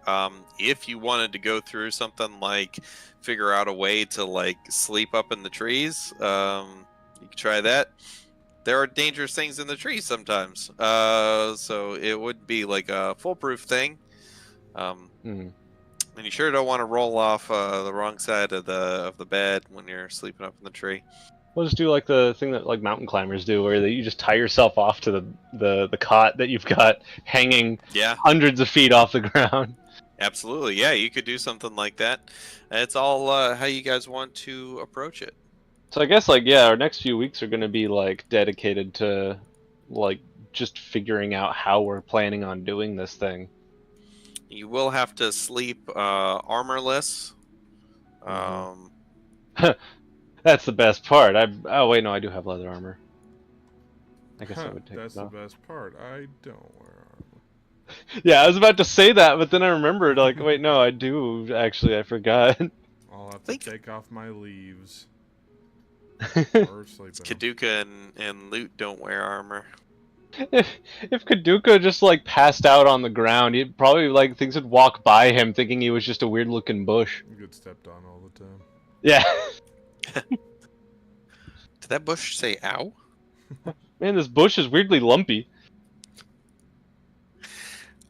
If you wanted to go through something like figure out a way to like sleep up in the trees, you could try that. There are dangerous things in the trees sometimes, so it would be like a foolproof thing. And you sure don't want to roll off the wrong side of the bed when you're sleeping up in the tree. We'll just do like the thing that like mountain climbers do, where you just tie yourself off to the cot that you've got hanging hundreds of feet off the ground. Absolutely, yeah, you could do something like that. It's all how you guys want to approach it. So I guess like our next few weeks are going to be like dedicated to like just figuring out how we're planning on doing this thing. You will have to sleep armorless. That's the best part. Oh wait, no, I do have leather armor. I guess I would take That's it off. the best part. I don't wear armor. Yeah, I was about to say that, but then I remembered, like, wait, no, I do. Actually, I forgot. I'll have to take off my leaves. Kaduka and Loot don't wear armor. If Kaduka just like passed out on the ground, he'd probably like things would walk by him thinking he was just a weird looking bush. You get stepped on all the time. Yeah. Did that bush say ow? Man, this bush is weirdly lumpy.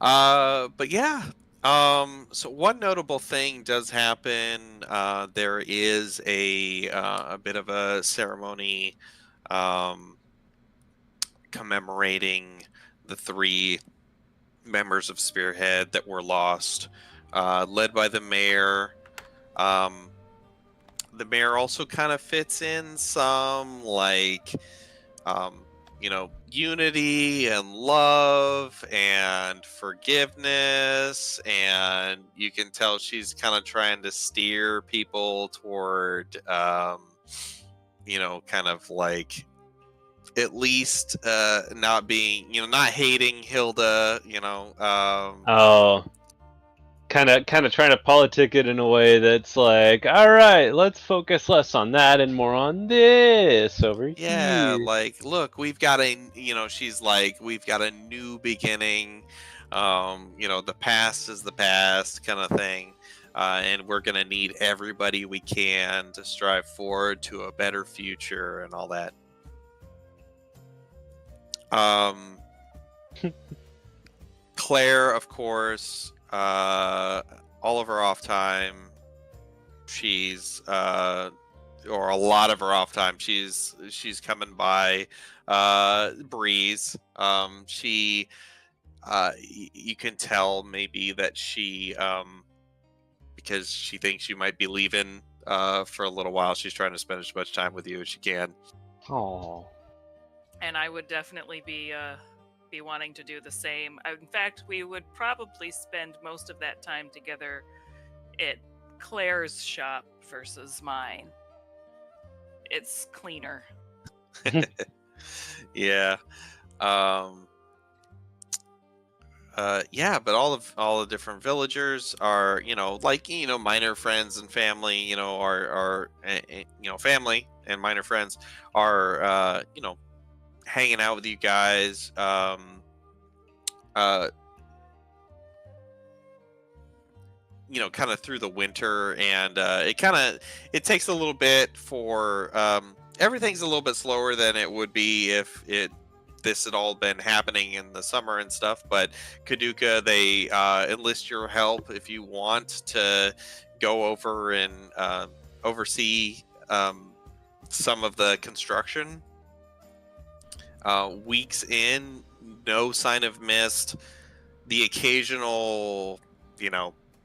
But yeah. So one notable thing does happen. There is a bit of a ceremony commemorating the 3 members of Spearhead that were lost, led by the mayor. The mayor also kind of fits in some like unity and love and forgiveness, and you can tell she's kind of trying to steer people toward kind of like at least not being, not hating Hilda, Oh, kind of trying to politic it in a way that's like, all right, let's focus less on that and more on this over yeah, here. like, look, we've got she's like, we've got a new beginning. The past is the past kind of thing. And we're going to need everybody we can to strive forward to a better future and all that. Claire, of course, all of her off time, she's or a lot of her off time, she's coming by Breeze. She you can tell maybe that she because she thinks you might be leaving for a little while, she's trying to spend as much time with you as she can. Oh, And I would definitely be wanting to do the same. In fact, we would probably spend most of that time together at Claire's shop versus mine. It's cleaner. Yeah. Yeah, but all the different villagers are, minor friends and family, are family and minor friends are, hanging out with you guys. Kind of through the winter, and it takes a little bit for everything's a little bit slower than it would be if this had all been happening in the summer and stuff. But Kaduka, they enlist your help if you want to go over and oversee some of the construction. Weeks in, no sign of mist. The occasional,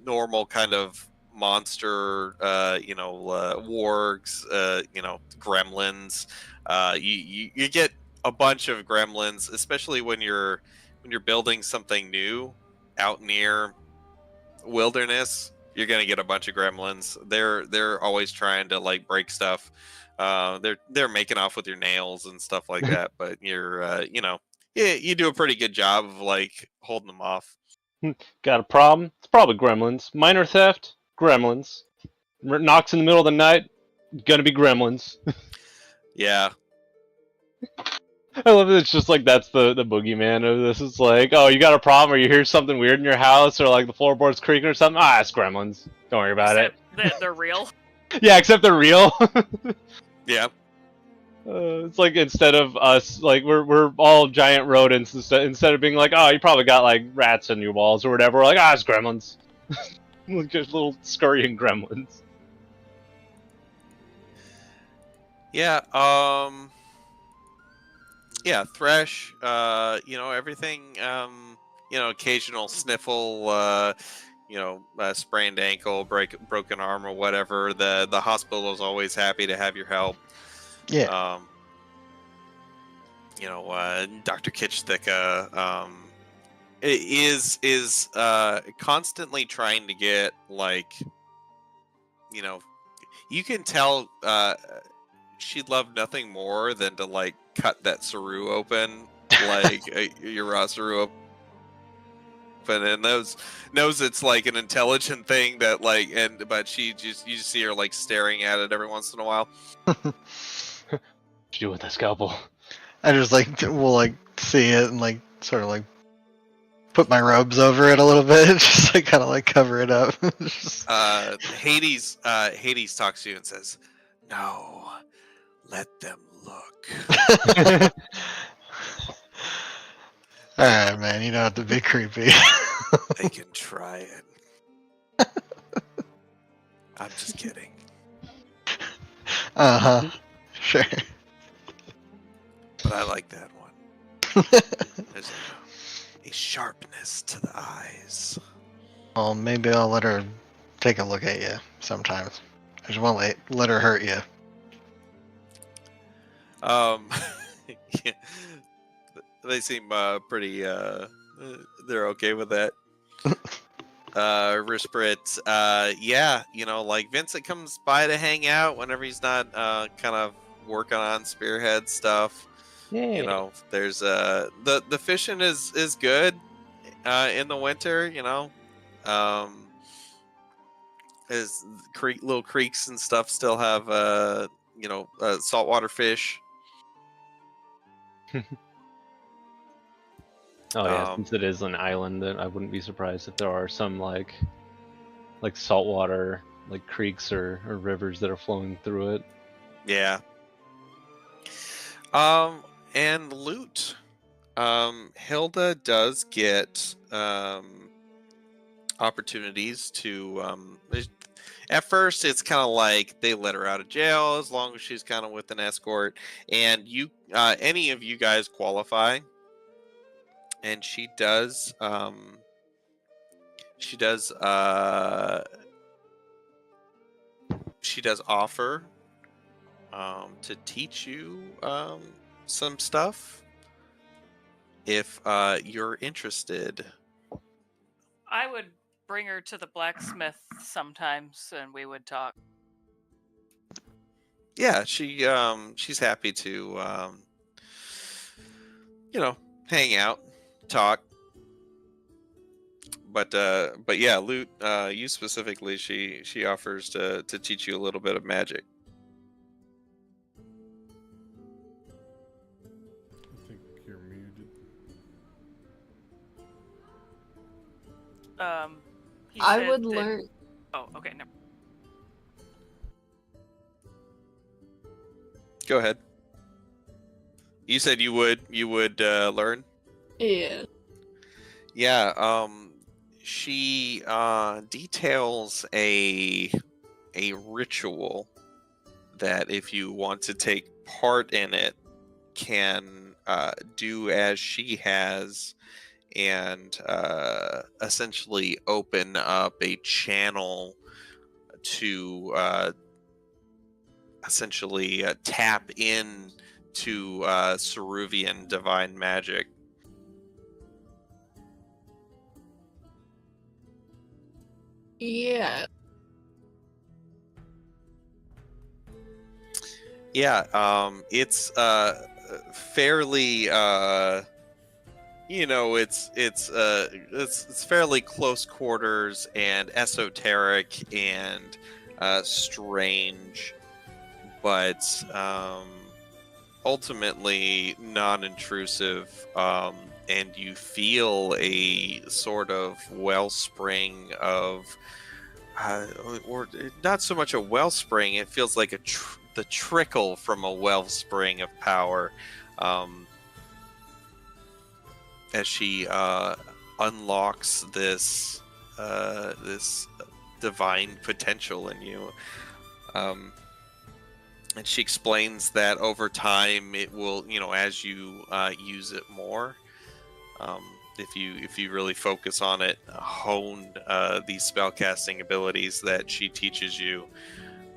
normal kind of monster, wargs, gremlins. You get a bunch of gremlins, especially when you're building something new out near wilderness. You're gonna get a bunch of gremlins. They're always trying to like break stuff. They're making off with your nails and stuff like that. But you're you do a pretty good job of like holding them off. got a problem? It's probably gremlins. Minor theft? Gremlins. Knocks in the middle of the night? Gonna be gremlins. Yeah. I love that it's just like that's the boogeyman of this. It's like, oh, you got a problem, or you hear something weird in your house, or like the floorboard's creaking or something. Ah, it's gremlins. Don't worry about Except that they're real. it. Yeah, except they're real. Yeah. It's like instead of us, like we're all giant rodents. Instead of being like, oh, you probably got like rats in your walls or whatever. We're like, ah, it's gremlins. Just little scurrying gremlins. Yeah. Yeah, Thresh, everything, occasional sniffle, sprained ankle, broken arm or whatever. The hospital is always happy to have your help. Yeah. Dr. Kitchthicka, is constantly trying to get like, you can tell, she'd love nothing more than to like cut that Saru open, like your raw Saru open, and knows it's like an intelligent thing that like, but you just see her like staring at it every once in a while. What you do with that scalpel? I just will like see it and like sort of like put my robes over it a little bit, just like kind of like cover it up. Hades talks to you and says, "No, let them look." Alright, man, you don't have to be creepy. They can try it. I'm just kidding. Uh-huh. Sure. But I like that one. There's a sharpness to the eyes. Well, maybe I'll let her take a look at you sometimes. I just won't let her hurt you. Yeah, they seem pretty. They're okay with that. Risprit, yeah, like Vincent comes by to hang out whenever he's not kind of working on Spearhead stuff. Yay. You know, there's the fishing is good in the winter. You know, is little creeks and stuff still have saltwater fish. Oh yeah, Um, since it is an island, then I wouldn't be surprised if there are some like saltwater like creeks or rivers that are flowing through it. Yeah. And loot. Hilda does get opportunities to at first it's kind of like they let her out of jail as long as she's kind of with an escort, and you any of you guys qualify, and she does she does offer to teach you some stuff if you're interested. I would bring her to the blacksmith sometimes, and we would talk. Yeah, she's happy to hang out, talk. But yeah, loot. You specifically, she offers to teach you a little bit of magic. I think you're muted. He I said would that- learn. Oh, okay. No. Go ahead. You said you would learn. Yeah. Yeah. She details a ritual that if you want to take part in it, can do as she has, and essentially open up a channel to essentially tap in to Ceruvian divine magic. Yeah. Yeah, it's fairly it's fairly close quarters and esoteric and strange, but ultimately non-intrusive, and you feel a sort of wellspring of or not so much a wellspring, it feels like the trickle from a wellspring of power, as she unlocks this divine potential in you. And she explains that over time it will, as you use it more, if you really focus on it, hone these spellcasting abilities that she teaches you,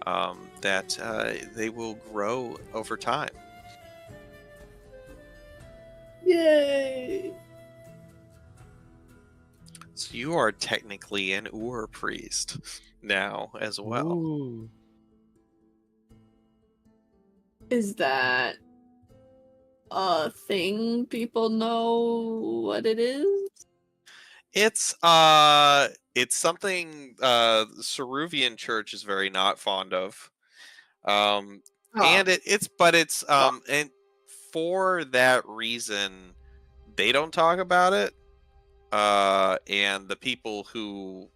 that they will grow over time. Yay. So you are technically an Ur priest now as well. Ooh. Is that a thing people know what it is? It's something Ceruvian Church is very not fond of. Oh. And it's and for that reason they don't talk about it. And the people who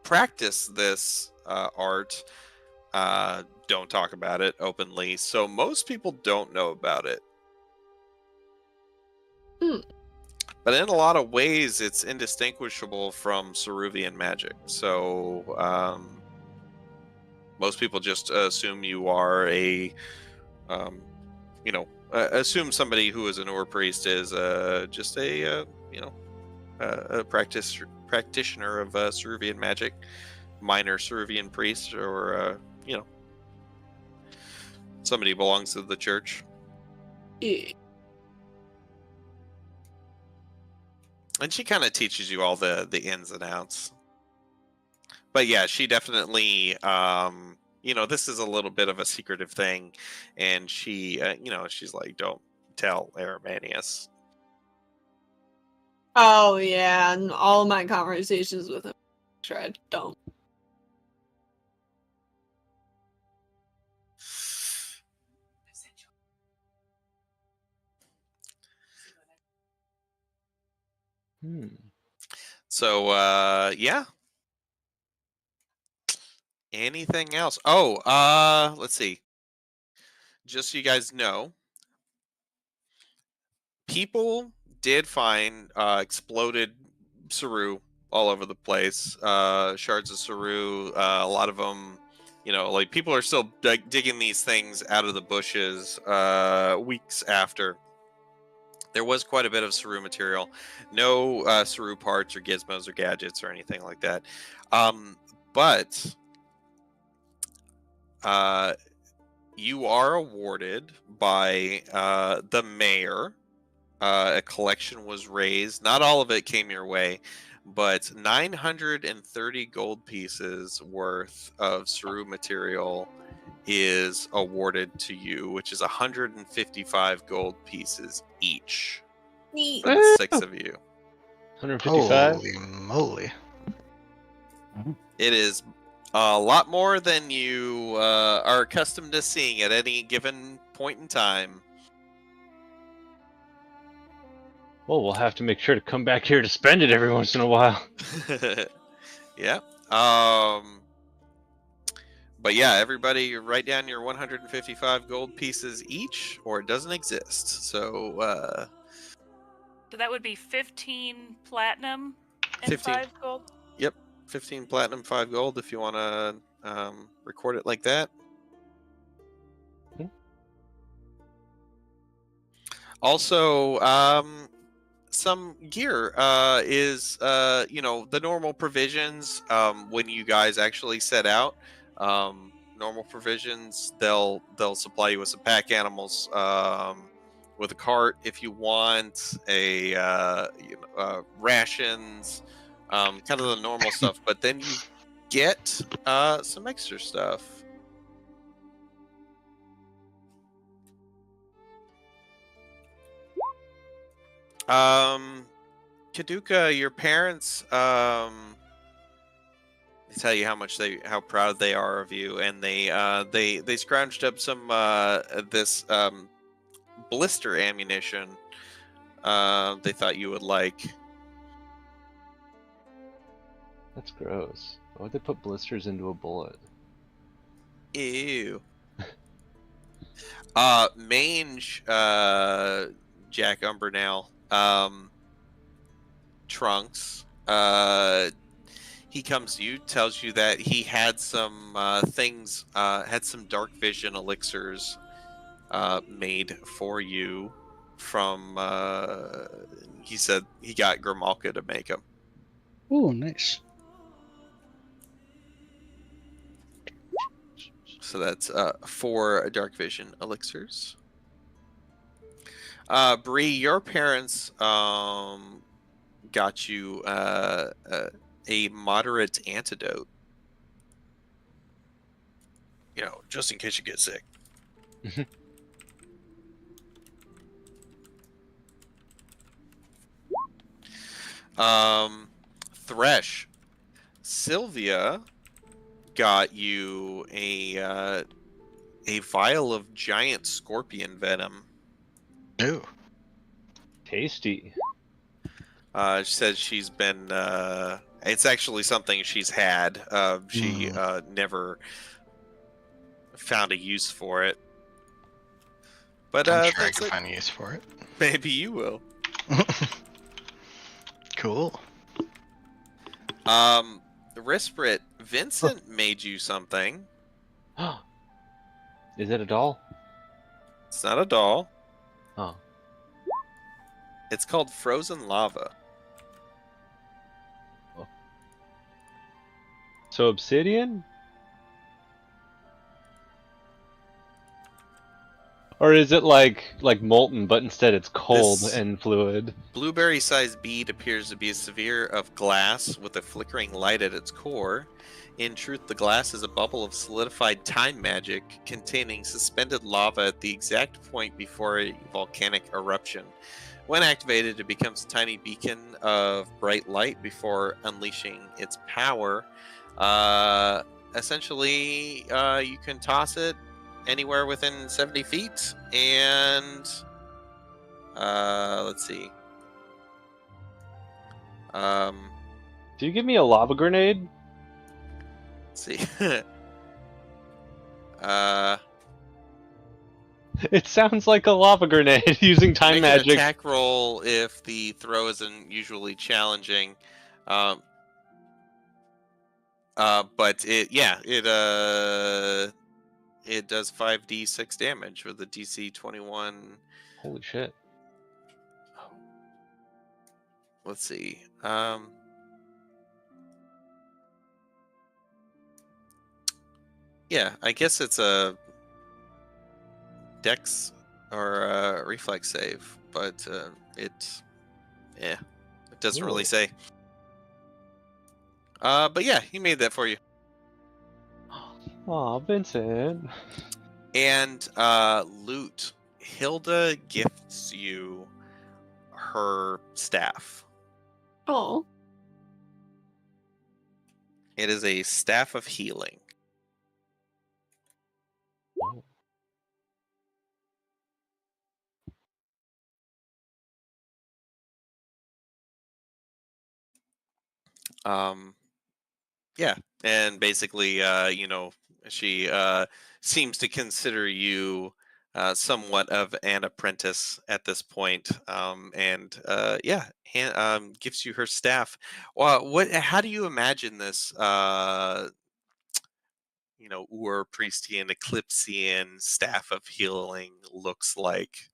practice this art don't talk about it openly, so most people don't know about it. But in a lot of ways, it's indistinguishable from Ceruvian magic. So most people just assume you are assume somebody who is an Ur priest is just a practitioner of Ceruvian magic, minor Ceruvian priest, or somebody who belongs to the church. Yeah. And she kind of teaches you all the ins and outs. But yeah, she definitely this is a little bit of a secretive thing, and she, she's like, don't tell Aramanius. Oh yeah, and all my conversations with him, sure I don't. Hmm. Yeah. Anything else? Oh, let's see. Just so you guys know, people did find exploded Saru all over the place. Shards of Saru, a lot of them, like people are still digging these things out of the bushes weeks after. There was quite a bit of Saru material. No Saru parts or gizmos or gadgets or anything like that. But you are awarded by the mayor. A collection was raised. Not all of it came your way, but 930 gold pieces worth of Saru material is awarded to you, which is 155 gold pieces each Neat. for the 6 of you. 155. Holy moly! It is a lot more than you are accustomed to seeing at any given point in time. Well, we'll have to make sure to come back here to spend it every once in a while. Yeah. But yeah, everybody write down your 155 gold pieces each, or it doesn't exist. So, So that would be 15 platinum and 15. 5 gold. Yep, 15 platinum, 5 gold if you want to record it like that. Hmm. Also, some gear is the normal provisions when you guys actually set out. Normal provisions, they'll supply you with some pack animals, with a cart if you want, rations, kind of the normal stuff. But then you get some extra stuff. Kaduka, your parents tell you how proud they are of you, and they scrounged up some this blister ammunition they thought you would like. That's gross. Why would they put blisters into a bullet? Ew. Mange, Jack Umbernell, Trunks, he comes to you, tells you that he had some things, had some dark vision elixirs made for you from, he said he got Grimalka to make them. Oh, nice. So that's 4 dark vision elixirs. Bree, your parents got you a moderate antidote. Just in case you get sick. Thresh, Sylvia got you a vial of giant scorpion venom. Ooh. Tasty. She says she's been. It's actually something she's had. She never found a use for it. But I'm sure I that's can it. find a use for it. Maybe you will. Cool. Risprit, Vincent made you something. Is it a doll? It's not a doll. Oh. It's called Frozen Lava. So obsidian? Or is it like molten, but instead it's cold This- and fluid? Blueberry-sized bead appears to be a sphere of glass with a flickering light at its core. In truth, the glass is a bubble of solidified time magic containing suspended lava at the exact point before a volcanic eruption. When activated, it becomes a tiny beacon of bright light before unleashing its power. Essentially, you can toss it anywhere within 70 feet, and let's see. Do you give me a lava grenade? Let's see. It sounds like a lava grenade using time Make an magic. attack roll if the throw isn't usually challenging. But it does 5d6 damage with a DC 21. Holy shit. Let's see. Yeah, I guess it's a dex or a reflex save, but it doesn't really Ooh. say. But yeah, he made that for you. Aw, Vincent. And loot. Hilda gifts you her staff. Oh. It is a staff of healing. Yeah, and basically, she seems to consider you somewhat of an apprentice at this point, and gives you her staff. Well, how do you imagine this? Ur Priestian Eclipsean staff of healing looks like.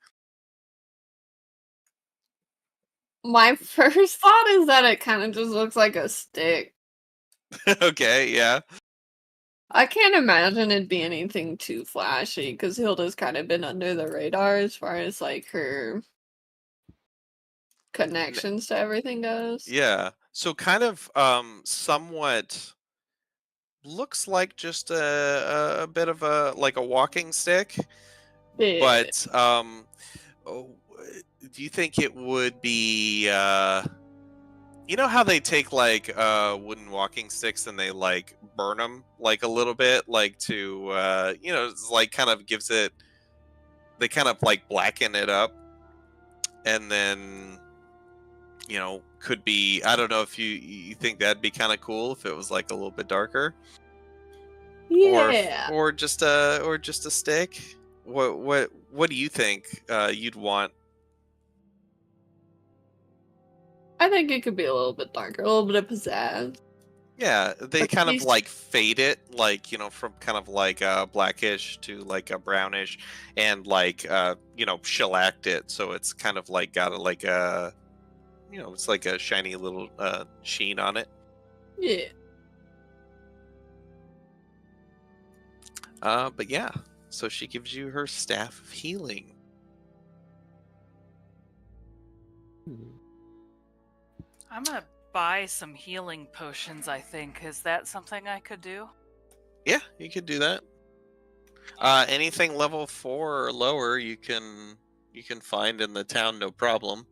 My first thought is that it kind of just looks like a stick. Okay, yeah. I can't imagine it'd be anything too flashy because Hilda's kind of been under the radar as far as like her connections to everything goes. Yeah. So kind of somewhat looks like just a bit of a like a walking stick. Yeah. But do you think it would be you know how they take like wooden walking sticks and they like burn them like a little bit like to it's like kind of gives it, they kind of like blacken it up, and then could be, I don't know if you think that'd be kind of cool if it was like a little bit darker. Yeah. Or just a stick. What do you think you'd want? I think it could be a little bit darker, a little bit of pizzazz. Yeah, they But kind of these- like fade it, like from kind of like blackish to like a brownish, and like shellacked it, so it's kind of like got like a it's like a shiny little sheen on it. Yeah. But yeah, so she gives you her staff of healing. I'm gonna buy some healing potions, I think. Is that something I could do? Yeah, you could do that. Anything level 4 or lower, you can find in the town, no problem.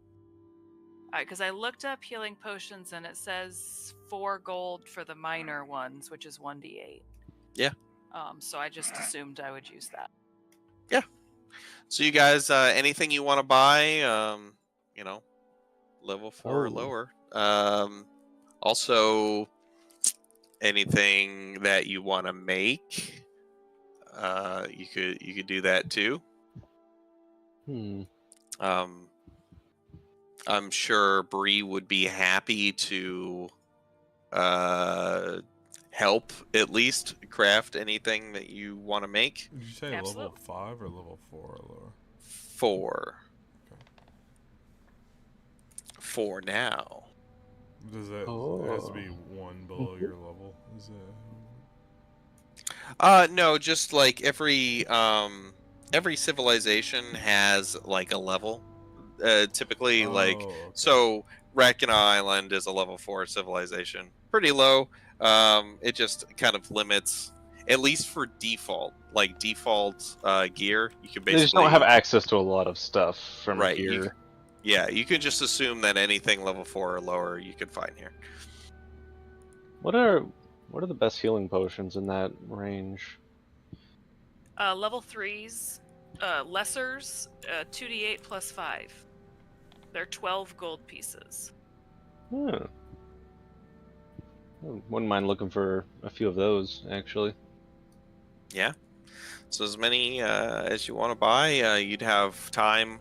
Because I looked up healing potions and it says 4 gold for the minor ones, which is 1d8. Yeah. So I just assumed I would use that. Yeah. So you guys, anything you want to buy, level 4 or Oh. lower. Also, anything that you want to make, you could do that too. I'm sure Bree would be happy to help at least craft anything that you want to make. Did you say level Absolutely. 5 or level 4 or lower? 4. Okay. 4 now. Does that it has to be 1 below your level? Is it? No, just like every civilization has like a level. Typically, like okay. so Rakina Island is a level 4 civilization. Pretty low. It just kind of limits, at least for default, like default gear. You can They basically just don't have access to a lot of stuff from right. gear. You can just assume that anything level 4 or lower you can find here. What are the best healing potions in that range? Level 3s, lessers, 2d8 plus 5. They're 12 gold pieces. Hmm. Wouldn't mind looking for a few of those, actually. Yeah. So as many as you want to buy, you'd have time.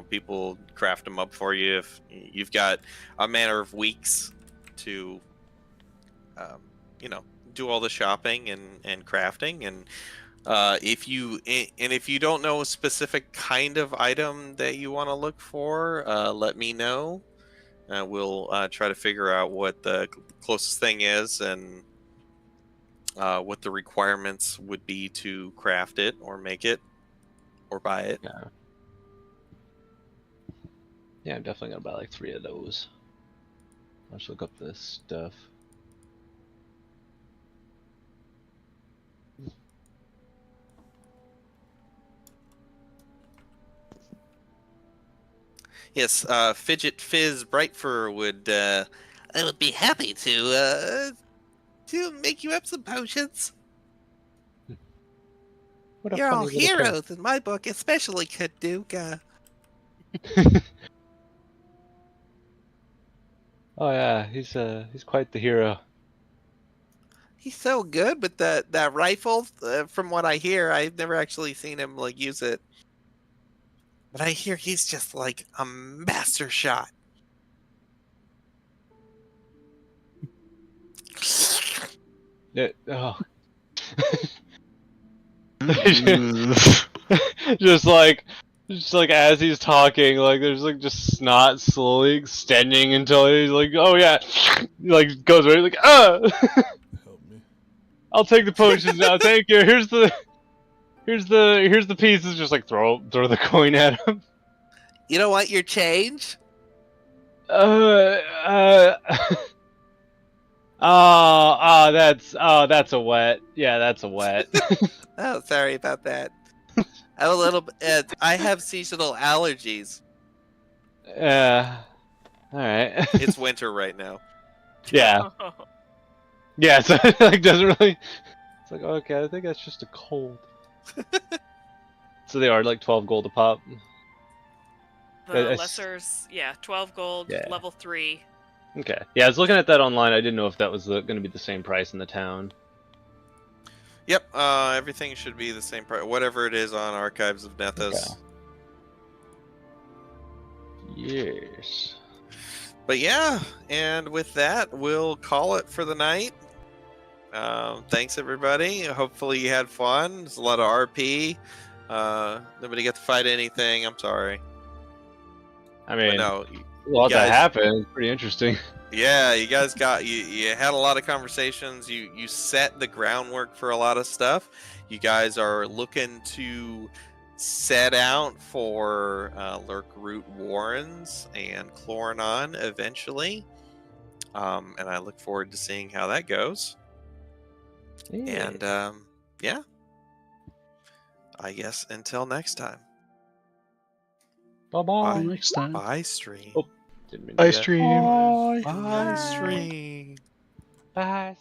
People craft them up for you if you've got a matter of weeks to, um, do all the shopping and crafting. And if you don't know a specific kind of item that you want to look for, let me know. We'll try to figure out what the closest thing is and what the requirements would be to craft it or make it or buy it. Yeah, I'm definitely gonna buy like 3 of those. Let's look up this stuff. Yes, Fidget Fizz Brightfur would. I would be happy to make you up some potions. What a You're all funny little cat. heroes in my book, especially Kaduka. Oh yeah, he's quite the hero. He's so good with that rifle. From what I hear, I've never actually seen him use it, but I hear he's just like a master shot. Yeah, oh. Mm. just like as he's talking, like there's like just snot slowly extending until he's like, oh yeah, he, like goes right like Help me. I'll take the potions now, thank you. Here's the pieces. Just like throw the coin at him. You don't want your change? Oh, that's a wet. Yeah, that's a wet. Oh, sorry about that. I'm a little. I have seasonal allergies. Yeah. All right. It's winter right now. Yeah. Yeah. So it like doesn't really. It's like okay, I think that's just a cold. So they are like 12 gold a pop. The That's- lessers, 12 gold, Yeah. level 3. Okay. Yeah, I was looking at that online. I didn't know if that was going to be the same price in the town. Yep. Everything should be the same price. Whatever it is on Archives of Nethys. Okay. Yes. But yeah, and with that, we'll call it for the night. Thanks everybody. Hopefully you had fun. There's a lot of RP. Nobody got to fight anything. I'm sorry. I But mean, no, a lot guys- that happened. Pretty interesting. yeah, you guys got you had a lot of conversations. You set the groundwork for a lot of stuff. You guys are looking to set out for Lurkroot Warrens and Chloronon eventually. And I look forward to seeing how that goes. Yeah. And yeah, I guess until next time. Bye-bye. Until next time. Bye stream. Oh. Didn't mean to I do that. stream. Bye stream. Bye.